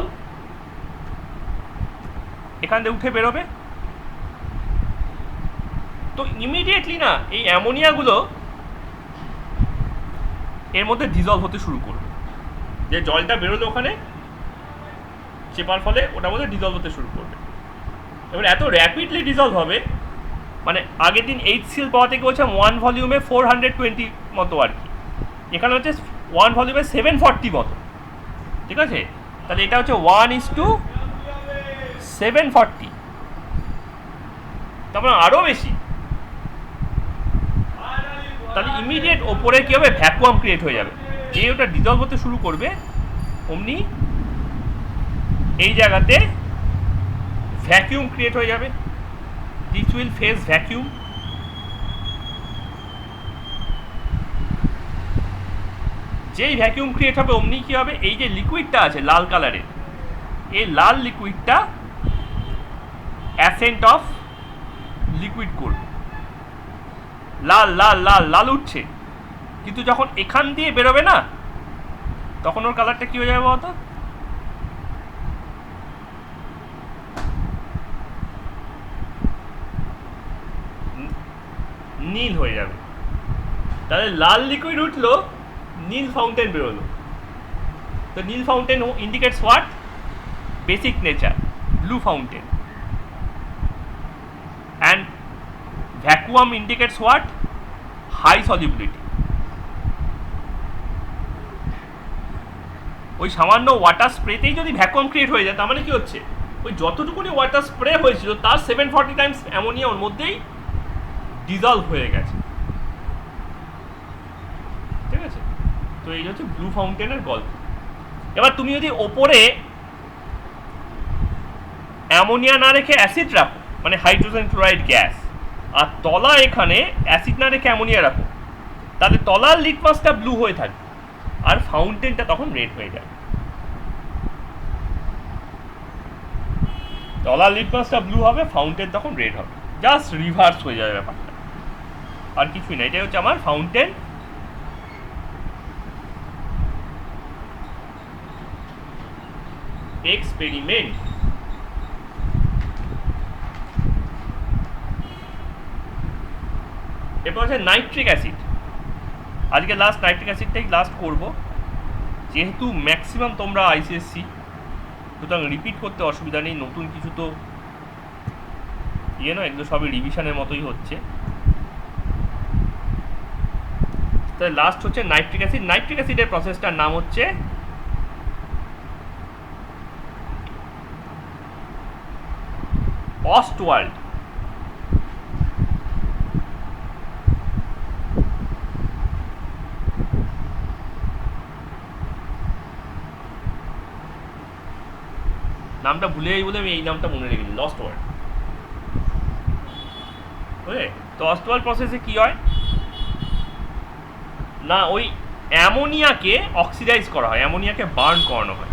এখান দিয়ে উঠে বেরোবে। তো ইমিডিয়েটলি না এই অ্যামোনিয়াগুলো এর মধ্যে ডিজলভ হতে শুরু করবে। যে জলটা বেরোলো ওখানে চেপার ফলে ওটার মধ্যে ডিজলভ হতে শুরু করবে। এবার এত র্যাপিডলি ডিজলভ হবে, মানে আগের দিন HCl পাওয়া থেকে বলছে 1 ভলিউমে 420 মতো আর কি, এখানে হচ্ছে 1 ভলিউমে 740 মতো, ঠিক আছে। তাহলে এটা হচ্ছে 1:740, তারপর আরও বেশি। তাহলে ইমিডিয়েট ওপরে কী হবে, ভ্যাকুয়াম ক্রিয়েট হয়ে যাবে। যে ওটা ডিজলভ হতে শুরু করবে অমনি এই জায়গাতে ভ্যাকিউম ক্রিয়েট হয়ে যাবে। This will face vacuum. যেই ভ্যাকিউম ক্রিয়েট হবে অমনি কী হবে, এই যে লিকুইডটা আছে লাল কালারের, এই লাল লিকুইডটা অ্যাসেন্ট অফ লিকুইড করবে। লাল লাল লাল লাল উঠছে, কিন্তু যখন এখান দিয়ে বেরোবে না তখন ওর কালারটা কি হয়ে যাবে বলতো, নীল হয়ে যাবে। তাহলে লাল লিকুইড উঠলো, নীল ফাউন্টেন বেরোলো। তো নীল fountain indicates what, basic nature, blue fountain. And vacuum indicates what, high solubility. ওই সামান্য ওয়াটার স্প্রেতেই যদি ভ্যাকুয়াম ক্রিয়েট হয়ে যায়, তার মানে কি হচ্ছে, ওই যতটুকুনি ওয়াটার স্প্রে হয়েছিল তার 740 টাইমস অ্যামোনিয়া ওর মধ্যেই ডিজলভ হয়ে গেছে, ঠিক আছে। তো এই হচ্ছে ব্লু ফাউন্টেনের গল্প। এবার তুমি যদি ওপরে অ্যামোনিয়া না রেখে অ্যাসিড রাখো, মানে হাইড্রোজেন ক্লোরাইড গ্যাস, আর তলা এখানে অ্যাসিড না রেখে অ্যামোনিয়া রাখো, তাহলে তলার লিটমাসটা ব্লু হয়ে থাকবে আর ফাউন্টেনটা তখন রেড হয়ে যায়। তলার লিটমাসটা ব্লু হবে, ফাউন্টেন তখন রেড হবে, জাস্ট রিভার্স হয়ে যাবে ব্যাপারটা, আর কিছুই না। এটাই হচ্ছে আমার ফাউন্টেন এক্সপেরিমেন্ট। এরপর হচ্ছে নাইট্রিক অ্যাসিড। আজকে লাস্ট নাইট্রিক অ্যাসিডটাই লাস্ট করব, যেহেতু ম্যাক্সিমাম তোমরা আইসিএসসি, সুতরাং রিপিট করতে অসুবিধা নেই, নতুন কিছু তো নয়, এগুলো সবই রিভিশনের মতোই হচ্ছে। তাহলে লাস্ট হচ্ছে নাইট্রিক অ্যাসিড। নাইট্রিক অ্যাসিডের প্রসেসটার নাম হচ্ছে অস্টওয়াল্ড। নামটা ভুলে যাই বলে আমি এই নামটা মনে রেখেছি, অস্টওয়াল্ড। বুঝলে তো অস্টওয়াল্ড প্রসেসে কি হয় না, ওই অ্যামোনিয়াকে অক্সিডাইজ করা হয়, অ্যামোনিয়াকে বার্ন করানো হয়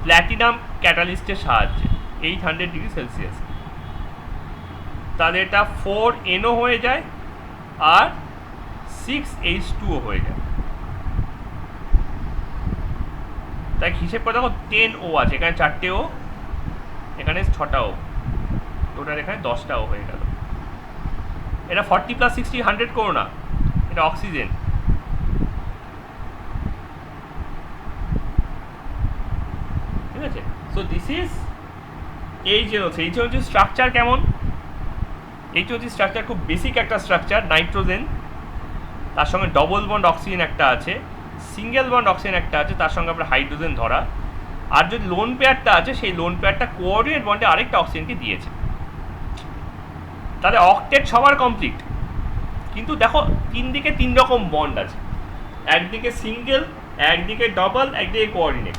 প্ল্যাটিনাম ক্যাটালিস্টের সাহায্যে 800°C। তাহলে এটা 4NO হয়ে যায় আর 6H2O হয়ে যায়। তাই হিসেব করে দেখো 10O আছে, এখানে 4টে O, এখানে 6টা O, টোটাল এখানে 10টা O হয়ে গেল। এটা 40 + 60 100 করো না, এটা অক্সিজেন। ঠিক আছে, so this is HNO3। HNO3 structure কেমন? HNO3 স্ট্রাকচার খুব বেসিক একটা স্ট্রাকচার, নাইট্রোজেন, তার সঙ্গে ডবল বন্ড অক্সিজেন একটা আছে, সিঙ্গেল বন্ড অক্সিজেন একটা আছে, তার সঙ্গে আপনার হাইড্রোজেন ধরা, আর যদি লোন পেয়ারটা আছে সেই লোন পেয়ারটা কোঅর্ডিনেট বন্ডে আরেকটা অক্সিজেনকে দিয়েছে। তাহলে অক্টেট সবার কমপ্লিট, কিন্তু দেখো তিন দিকে 3 রকম বন্ড আছে, একদিকে সিঙ্গেল, একদিকে ডবল, একদিকে কোঅর্ডিনেট।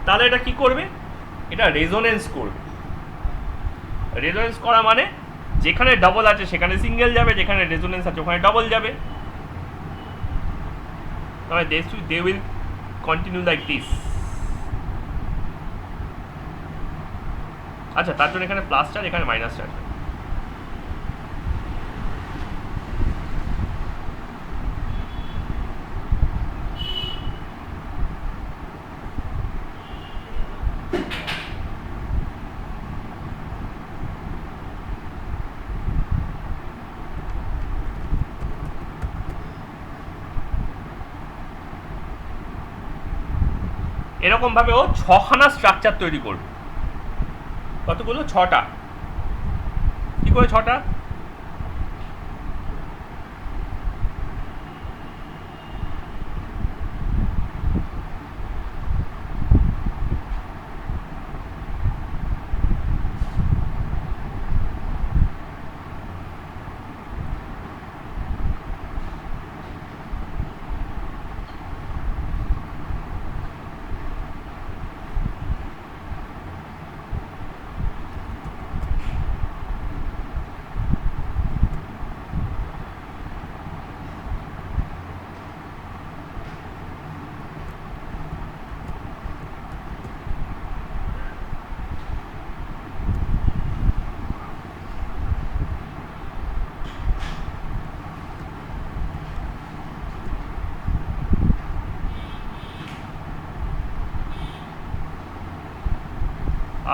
তাহলে এটা কি করবে? এটা রেজোনেন্স করবে। রেজোনেন্স করা মানে যেখানে ডবল আছে সেখানে সিঙ্গেল যাবে, যেখানে রেজোনেন্স আছে ওখানে ডবল যাবে। তবে they will continue like this. আচ্ছা, তার জন্য এখানে প্লাস চার্জ, এখানে মাইনাস চার্জ। এরকম ভাবে ও 6খানা স্ট্রাকচার তৈরি করবে। কতগুলো? 6টা। কি করে 6টা?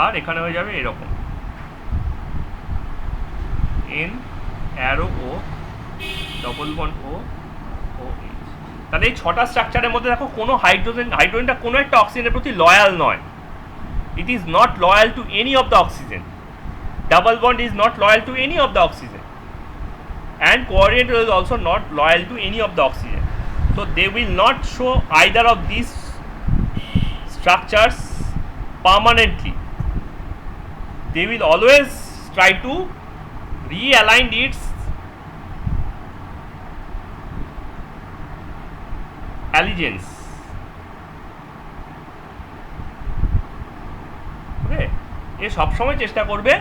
আর এখানে হয়ে যাবে এরকম এন, অ্যারো ও, ডবল বন্ড ও, ও এইচ। তাহলে এই 6টা স্ট্রাকচারের মধ্যে দেখো কোনো হাইড্রোজেনটা কোনো একটা অক্সিজেনের প্রতি লয়াল নয়। It is not loyal to any of the oxygen. Double bond is not loyal to any of the oxygen, and coordinate is also not loyal to any of the oxygen. So they will not show either of these structures permanently. They will always try to realign its allegiance. Okay, এ সবসময় চেষ্টা করবে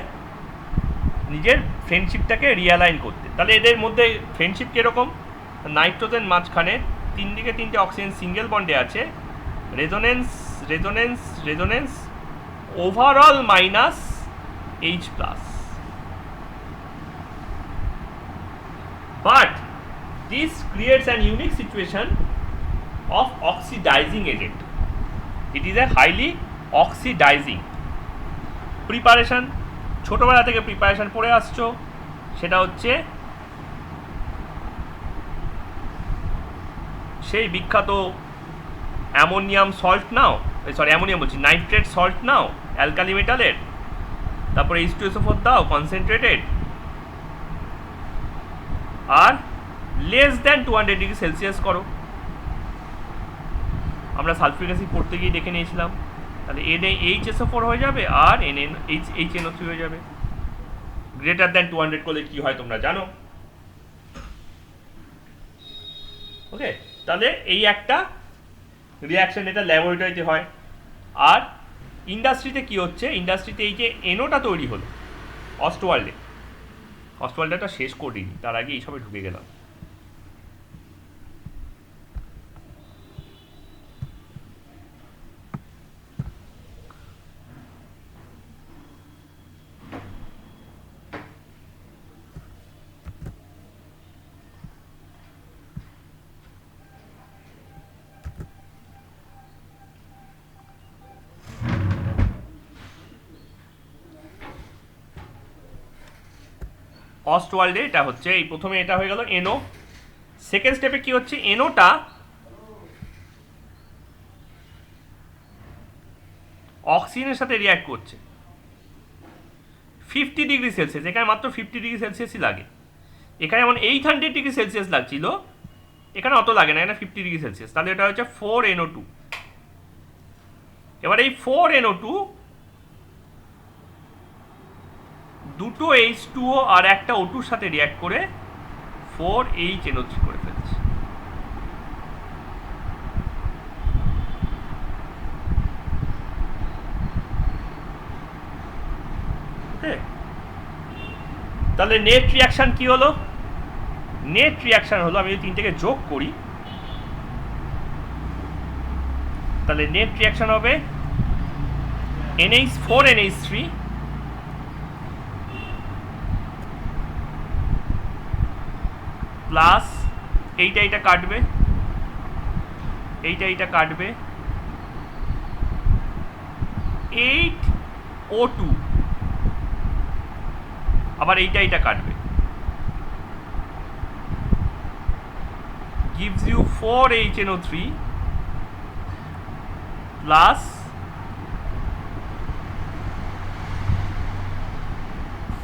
নিজের ফ্রেন্ডশিপটাকে রিয়ালাইন করতে। তাহলে এদের মধ্যে ফ্রেন্ডশিপ কীরকম? নাইট্রোজেন মাঝখানে, 3 দিকে 3টে অক্সিজেন সিঙ্গেল বন্ডে আছে, resonance resonance overall minus H plus. But this creates an unique situation of oxidizing agent. It is a highly oxidizing preparation. ছোটবেলা থেকে প্রিপারেশন পড়ে আসছো, সেটা হচ্ছে সেই বিখ্যাত অ্যামোনিয়াম সল্ট নাও, অ্যামোনিয়াম বলছি, নাইট্রেট সল্ট নাও অ্যালকালি মেটালের, তারপরে H2SO4 দাও কনসেন্ট্রেটেড, আর লেস দ্যান 200 ডিগ্রি সেলসিয়াস করো। আমরা সালফিউরিক অ্যাসিড পড়তে গিয়ে দেখে নিয়েছিলাম, তাহলে NaHSO4 হয়ে যাবে আর HNO3 হয়ে যাবে। গ্রেটার দ্যান 200 করলে কি হয় তোমরা জানো। ওকে, তাহলে এই একটা রিয়াকশন, এটা ল্যাবরেটরিতে হয়। আর ইন্ডাস্ট্রিতে কি হচ্ছে, ইন্ডাস্ট্রিতে এই যে এনোটা তৈরি হলো অস্টওয়াল্ডটা শেষ করিনি, তার আগে এইসবে ঢুকে গেলাম। অস্টওয়াল্ডে এটা হচ্ছে, এই প্রথমে এটা হয়ে গেল এনও। সেকেন্ড স্টেপে কি হচ্ছে, এনোটা অক্সিজেনের সাথে রিয়্যাক্ট করছে 50 ডিগ্রি সেলসিয়াস, এখানে মাত্র 50 ডিগ্রি সেলসিয়াসই লাগে। এখানে যেমন 800 ডিগ্রি সেলসিয়াস লাগছিল, এখানে অত লাগে না, এখানে 50 ডিগ্রি সেলসিয়াস। তাহলে এটা হচ্ছে 4NO2। এবার এই 4NO2 দুটো H2O আর একটা O2 এর সাথে রিয়্যাক্ট করে 4HNO3 করে ফেলছে। তাহলে নেট রিয়াকশন কি হলো? নেট রিয়াকশন হলো, আমি যদি তিনটাকে যোগ করি তাহলে নেট রিয়াকশন হবে NH4NH3 প্লাস এইটা কাটবে, এইটা কাটবে 8O2, আবার এইটা কাটবে, gives you 4HNO3 plus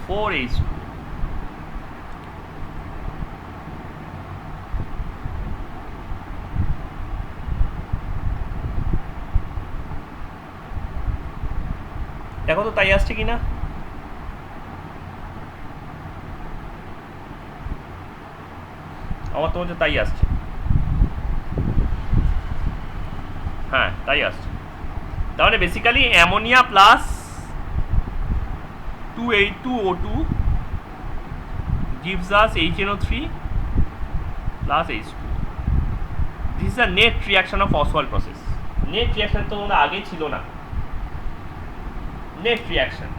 4H2। দেখো তো তাই আসছে কিনা। আমার তো হচ্ছে তাই আসছে, হ্যাঁ তাই আসছে। তাহলে basically ammonia plus 2O2 gives us HNO3 plus H2. This is a net reaction of Ostwald process. Net reaction তো তোমরা আগে ছিল না, নেট রিয়াকশন।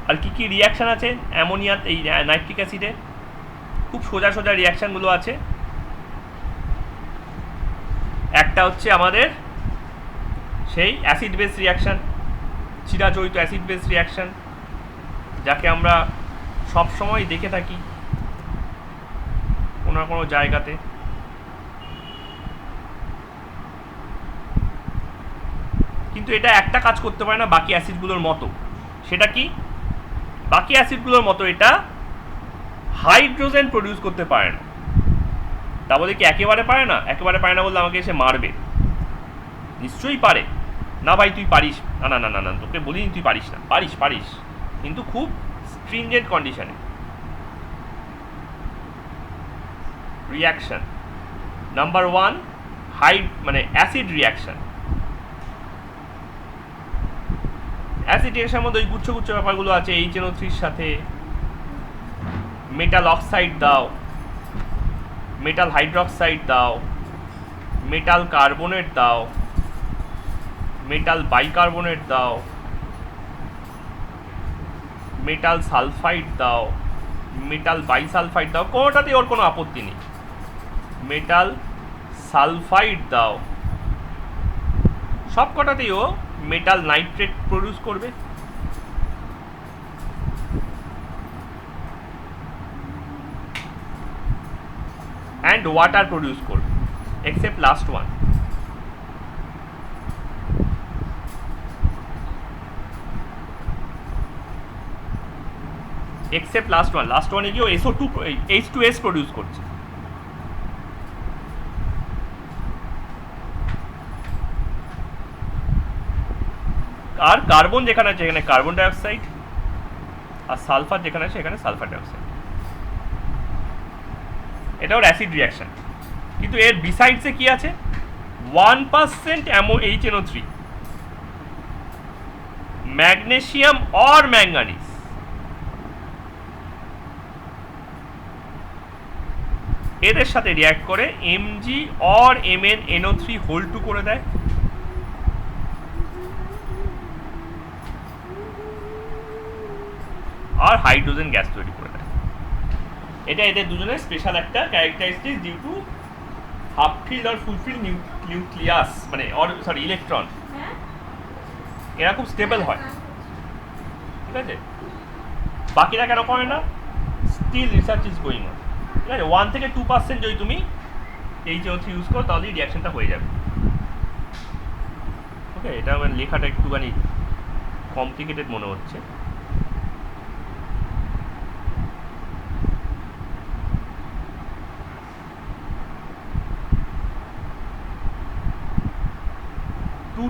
আর কি কি রিয়াকশন আছে অ্যামোনিয়া এই নাইট্রিক অ্যাসিডে? খুব সোজা রিয়াকশনগুলো আছে। একটা হচ্ছে আমাদের সেই অ্যাসিড বেস রিয়াকশন, চিরাচরিত অ্যাসিড বেস রিয়াকশন, যাকে আমরা সব সময় দেখে থাকি কোনো না কোনো জায়গাতে। কিন্তু এটা একটা কাজ করতে পারে না বাকি অ্যাসিডগুলোর মতো। সেটা কি? বাকি অ্যাসিডগুলোর মতো এটা হাইড্রোজেন প্রডিউস করতে পারে না। তা বলে কি একেবারে পারে না? একেবারে পারে না বললে আমাকে এসে মারবে। নিশ্চয়ই পারে। না ভাই তুই পারিস না, না না না না তোকে বলিনি তুই পারিস না, পারিস কিন্তু খুব স্ট্রিনজেন্ট কন্ডিশনে। রিয়াকশন নাম্বার 1 মানে অ্যাসিড রিয়াকশন। অ্যাসিড রিয়াকশনের মধ্যে ওই গুচ্ছ ব্যাপারগুলো আছে, HNO3 এর সাথে মেটাল অক্সাইড দাও, মেটাল হাইড্রক্সাইড দাও, মেটাল কার্বনেট দাও, মেটাল বাইকার্বনেট দাও, মেটাল সালফাইড দাও, মেটাল বাইসালফাইড দাও, কোনোটাতেই ওর কোনো আপত্তি নেই। মেটাল সালফাইড দাও, সব কটাতেই ও মেটাল নাইট্রেট প্রডিউস করবে। অ্যান্ড ওয়াটার প্রডিউস করবে, except last one. Except last ওয়ানে গিয়ে SO2 H2S প্রডিউস করছে। আর কার্বন যেখানে আছে এখানে কার্বন ডাইঅক্সাইড, আর সালফার যেখানে আছে এখানে সালফার ডাইঅক্সাইড। এটা ওর অ্যাসিড রিয়াকশন। কিন্তু এর বিসাইডসে কি আছে? 1% HNO3, ম্যাগনেসিয়াম অর ম্যাঙ্গানিজ। এদের সাথে রিয়াক্ট করে Mg অর MnNO3 করে দেয়। আর হাইড্রোজেন গ্যাস তৈরি করে দেয়। এটা এদের দুজনের স্পেশাল একটা characteristic due to half filled আর ফুল ফিল্ড নিউক্লিয়াস, মানে ইলেকট্রন। এরা খুব স্টেবল হয়, ঠিক আছে? বাকিরা কেন করে না? Still research is going on, ঠিক আছে? 1 থেকে 2% যদি তুমি HNO3 ইউজ করো তাহলেই রিয়াকশনটা হয়ে যাবে। ওকে, এটা আমার লেখাটা একটুখানি কমপ্লিকেটেড মনে হচ্ছে।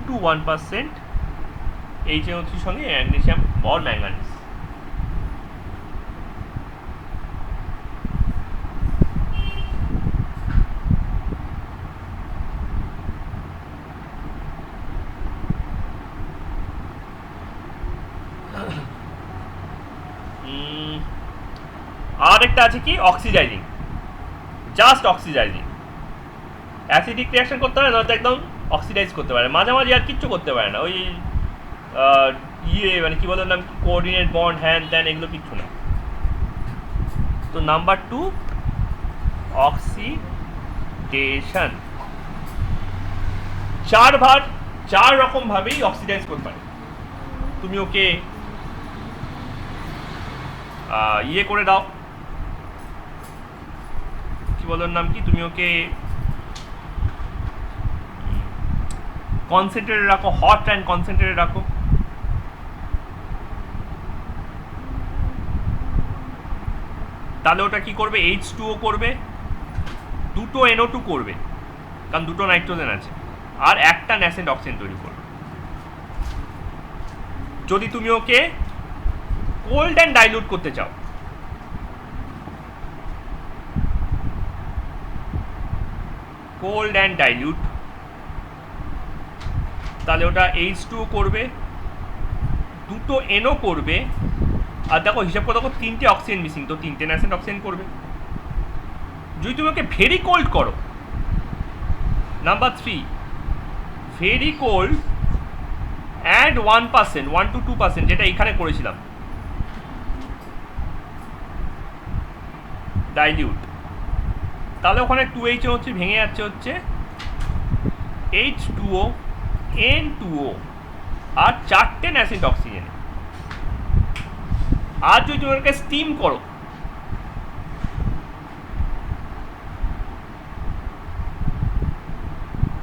to 1% HNO3 সঙ্গে ম্যাগনেসিয়াম অর ম্যাঙ্গানিজ। আর একটা আছে কি? Oxidising, just oxidising. Acidic reaction করতে পারে, নয়তো একদম অক্সিডাইজ করতে পারে, মাঝামাঝি আর কিচ্ছু করতে পারে না। ওই মানে কি বলে নাম, কোঅর্ডিনেট বন্ড, হ্যান ত্যান, এগুলো কিচ্ছু না। তো নাম্বার 2 অক্সিডেশন। 4 রকম ভাবেই অক্সিডাইজ করতে পারে। তুমি ওকে করে দাও, কি বলার নাম কি, তুমি ওকে কনসেন্ট্রেটেড রাখো, হট অ্যান্ড কনসেন্ট্রেটেড রাখো, তাহলে ওটা কি করবে? H2O করবে, 2 NO2 করবে, কারণ 2 নাইট্রোজেন আছে, আর একটা ন্যাসেন্ট অক্সিজেন তৈরি করবে। যদি তুমি ওকে কোল্ড অ্যান্ড ডাইলিউট করতে চাও, কোল্ড অ্যান্ড ডাইলিউট, তাহলে ওটা H2O করবে, 2 NO করবে, আর দেখো হিসাব করে দেখো 3টে অক্সিজেন মিসিং, তো 3টে ন্যাসেন্ট অক্সিজেন করবে। যদি তুমি ওকে ভেরি কোল্ড করো, number 3 very cold and 1 to 2%, যেটা এখানে করেছিলাম, ডাইলিউট, তাহলে ওখানে 2HNO3 ভেঙে যাচ্ছে হচ্ছে H2O, N2O, আর 4টে ন্যাসেন্ট অক্সিজেন। আর যদি তুমি ওকে স্টিম করো,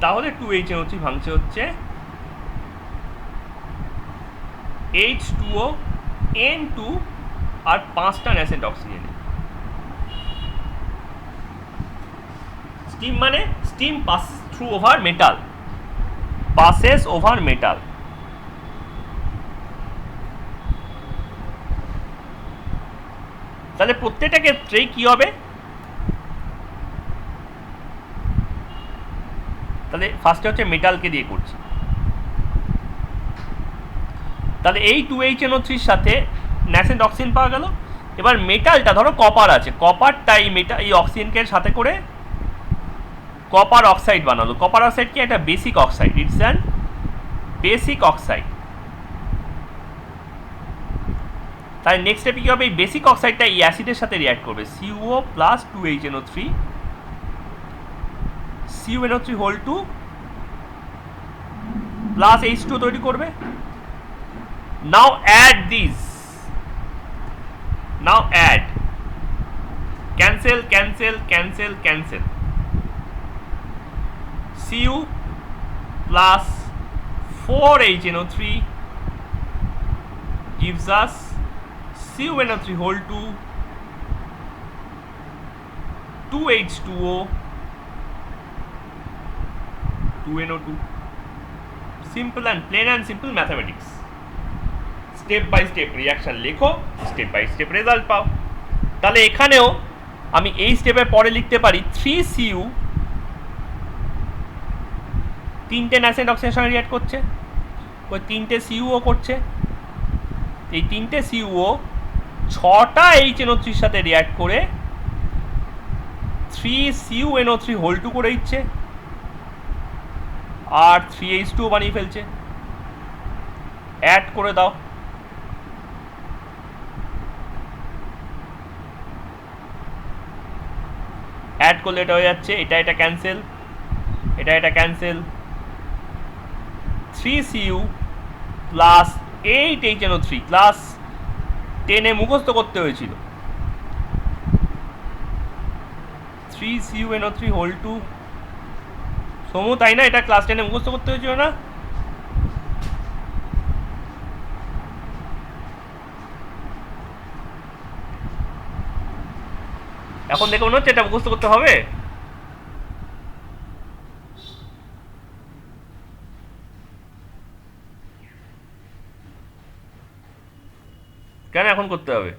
তাহলে 2HNO3 ভাঙছে হচ্ছে H2O, N2 আর 5টা ন্যাসেন্ট অক্সিজেন। স্টিম মানে steam pass through over metal, passes over metal। তাহলে প্রত্যেকটা ক্ষেত্রেই কি হবে? তাহলে ফার্স্টে হচ্ছে মেটালকে দিয়ে করছি, তাহলে এই 2HNO3 সাথে ন্যাসেন্ট অক্সিজেন পাওয়া গেল। এবার মেটালটা ধরো কপার আছে, কপারটা এই অক্সিজেনকে সাথে করে কপার অক্সাইড বানালো। কপার অক্সাইড কি একটা basic oxide, it's an basic oxide. তাহলে নেক্সট স্টেপে কি হবে, এই বেসিক অক্সাইডটা এই অ্যাসিডের সাথে রিঅ্যাক্ট করবে, CuO plus 2HNO3, CuNO3 whole 2 plus H2 তৈরি করবে। Now add this, now add, cancel cancel cancel cancel, Cu plus 4HNO3 gives us CuNO3 whole 2, 2H2O, 2NO2. Simple and plain and simple mathematics. Step by step reaction লেখো, step by step result পাও। তাহলে এখানেও আমি এই স্টেপের পরে লিখতে পারি 3Cu, তিনটে ন্যাসেন্ট অক্সিজেনের সঙ্গে রিঅ্যাক্ট করছে, ওই তিনটে CuO করছে, এই তিনটে CuO 6টা HNO3 সাথে রিঅ্যাক্ট করে 3CuNO3 হোল 2 করে দিচ্ছে, আর 3H2O বানিয়ে ফেলছে। অ্যাড করে দাও, অ্যাড করলে এটা হয়ে যাচ্ছে, এটা ক্যান্সেল, এটা cancel, 3Cu plus 8HNO3, class 10-এ মুখস্থ করতে হয়েছিল, 3CuNO3 হোল 2। সমু তাই না, এটা ক্লাস 10-এ মুখস্থ করতে হয়েছিল না? এখন দেখে মনে হচ্ছে এটা মুখস্থ করতে হবে। কেন এখন করতে হবে?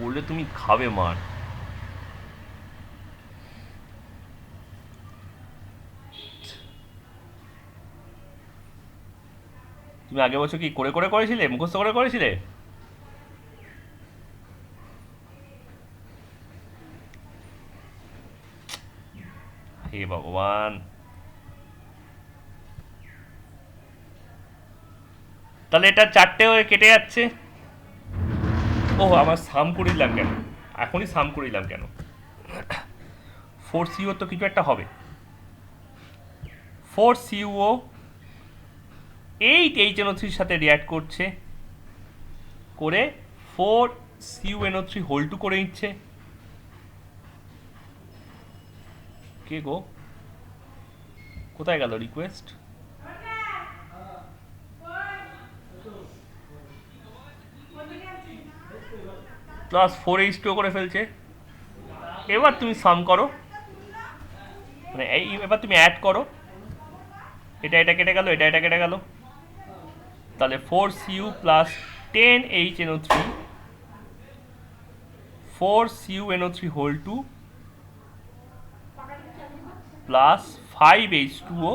বললে তুমি খাবে মার। তুমি আগে বছর কি করে করে করেছিলে, মুখস্থ করে করেছিলে? হে ভগবান। তাহলে এটা 4টে হয়ে কেটে যাচ্ছে। ও আমার সাম করে দিলাম কেন, এখনই সাম করে দিলাম কেন? 4Cu তো কিছু একটা হবে, 4CuO 8HNO3 সাথে রিঅ্যাক্ট করছে, করে 4CuNO3 হোল 2 করে নিচ্ছে। কে গো, কোথায় গেল রিকোয়েস্ট? প্লাস 4H2O করে ফেলছে। এবার তুমি সাম করো, মানে এবার তুমি অ্যাড করো, এটা কেটে গেল, এটা কেটে গেল, তাহলে 4Cu plus 10HNO3, 4CuNO3 whole 2 plus 5H2O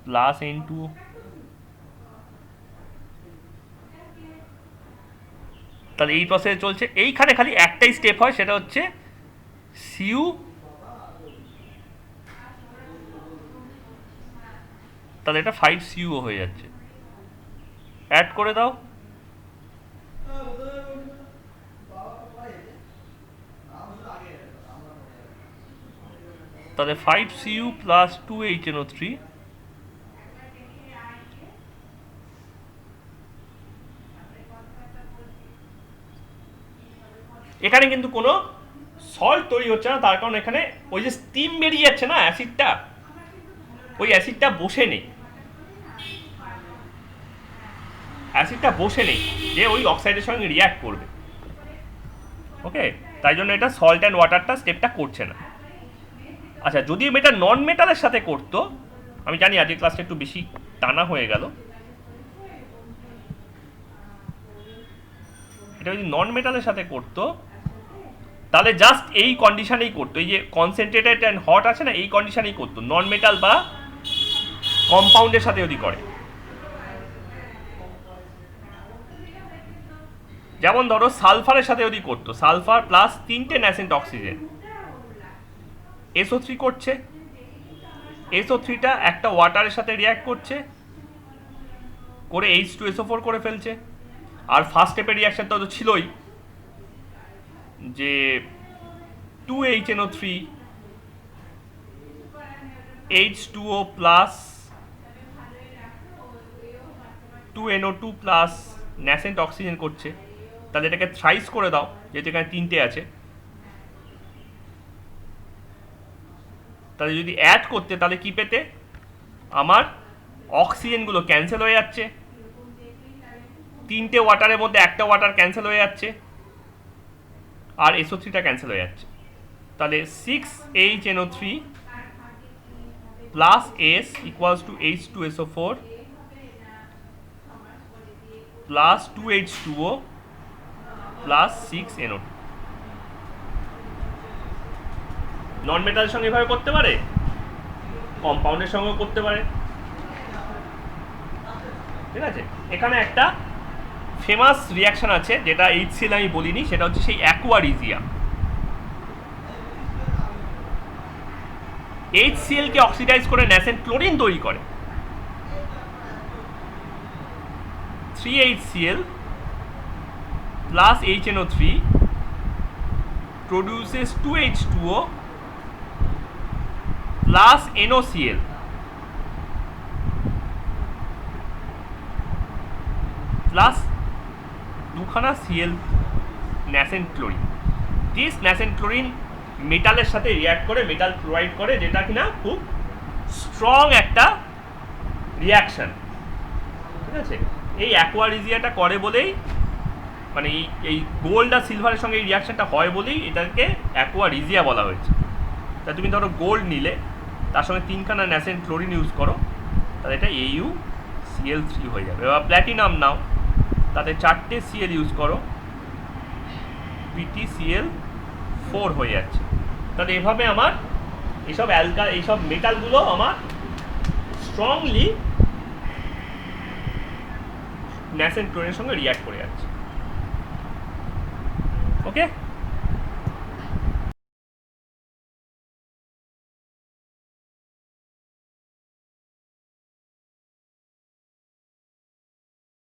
plus N2O। তাহলে এই প্রসেসে চলছে। এইখানে খালি একটাই স্টেপ হয়, সেটা হচ্ছে Cu, তাহলে এটা 5Cu হয়ে যাচ্ছে। অ্যাড করে দাও, তাহলে 5Cu প্লাস 2HNO3 এখানে কিন্তু কোনো সল্ট তৈরি হচ্ছে না, তার কারণ এখানে ওই যে স্টিম বেরিয়ে যাচ্ছে না অ্যাসিডটা, ওই অ্যাসিডটা বসে নেই, অ্যাসিডটা বসে নেই যে ওই অক্সাইডের সঙ্গে রিঅ্যাক্ট করবে। ওকে, তাই জন্য এটা সল্ট অ্যান্ড ওয়াটারটা স্টেপটা করছে না। আচ্ছা, যদি এটা নন মেটালের সাথে করতো, আমি জানি আজকের ক্লাসটা একটু বেশি টানা হয়ে গেল, এটা যদি নন মেটালের সাথে করতো তাহলে জাস্ট এই কন্ডিশনেই করতো, এই যে কনসেন্ট্রেটেড অ্যান্ড হট আছে না, এই কন্ডিশনেই করতো, নন মেটাল বা কম্পাউন্ডের সাথে যদি করে। যেমন ধরো সালফারের সাথে যদি করতো, সালফার প্লাস 3টে ন্যাসেন্ট অক্সিজেন, SO3 করছে, SO3টা একটা ওয়াটারের সাথে রিয়াক্ট করছে, করে H2SO4 করে ফেলছে। আর ফার্স্ট স্টেপের রিয়াকশনটা তো ছিলই, যে 2HNO3 H2O plus 2NO2 plus nascent oxygen করছে। তাহলে এটাকে থ্রাইস করে দাও, যেহেতু এখানে 3টে আছে। তাহলে যদি অ্যাড করতে, তাহলে কি পেতে, আমার অক্সিজেনগুলো ক্যান্সেল হয়ে যাচ্ছে, 3টে ওয়াটারের মধ্যে একটা ওয়াটার ক্যান্সেল হয়ে যাচ্ছে, আর SO3টা ক্যান্সেল হয়ে যাচ্ছে। তাহলে 6HNO3 plus S equals to H2SO4 plus 2H2O plus 6NO2। নন মেটালের সঙ্গে এভাবে করতে পারে, কম্পাউন্ডের সঙ্গেও করতে পারে, ঠিক আছে। এখানে একটা ফেমাস রিয়াকশন আছে, যেটা HCl আমি বলিনি, সেটা হচ্ছে সেই অ্যাকুয়ারিজিয়া। HCl কে অক্সিডাইজ করে ন্যাসেন্ট ক্লোরিন তৈরি করে। 3HCl plus HNO3 produces 2H2O plus NOCl plus দুখানা Cl nascent chlorine. This nascent chlorine মেটালের সাথে রিয়াক্ট করে, মেটাল ক্লোরাইড করে, যেটা কিনা খুব স্ট্রং একটা রিয়াকশন, ঠিক আছে। এই অ্যাকুয়ারিজিয়াটা করে বলেই, মানে এই গোল্ড আর সিলভারের সঙ্গে এই রিয়াকশনটা হয় বলেই এটাকে অ্যাকুয়ারিজিয়া বলা হয়েছে। তা তুমি ধরো গোল্ড নিলে, তার সঙ্গে 3খানা ন্যাসেন্ট ক্লোরিন ইউজ করো, তাহলে এটা AuCl3 হয়ে যাবে। এবার প্ল্যাটিনাম নাও, তাতে 4টে Cl ইউজ করো, PtCl4 হয়ে যাচ্ছে। তাহলে এভাবে আমার এইসব মেটালগুলো আমার স্ট্রংলি ন্যাসেন্ট ক্লোরিনের সঙ্গে রিয়াক্ট করে যাচ্ছে। ওকে।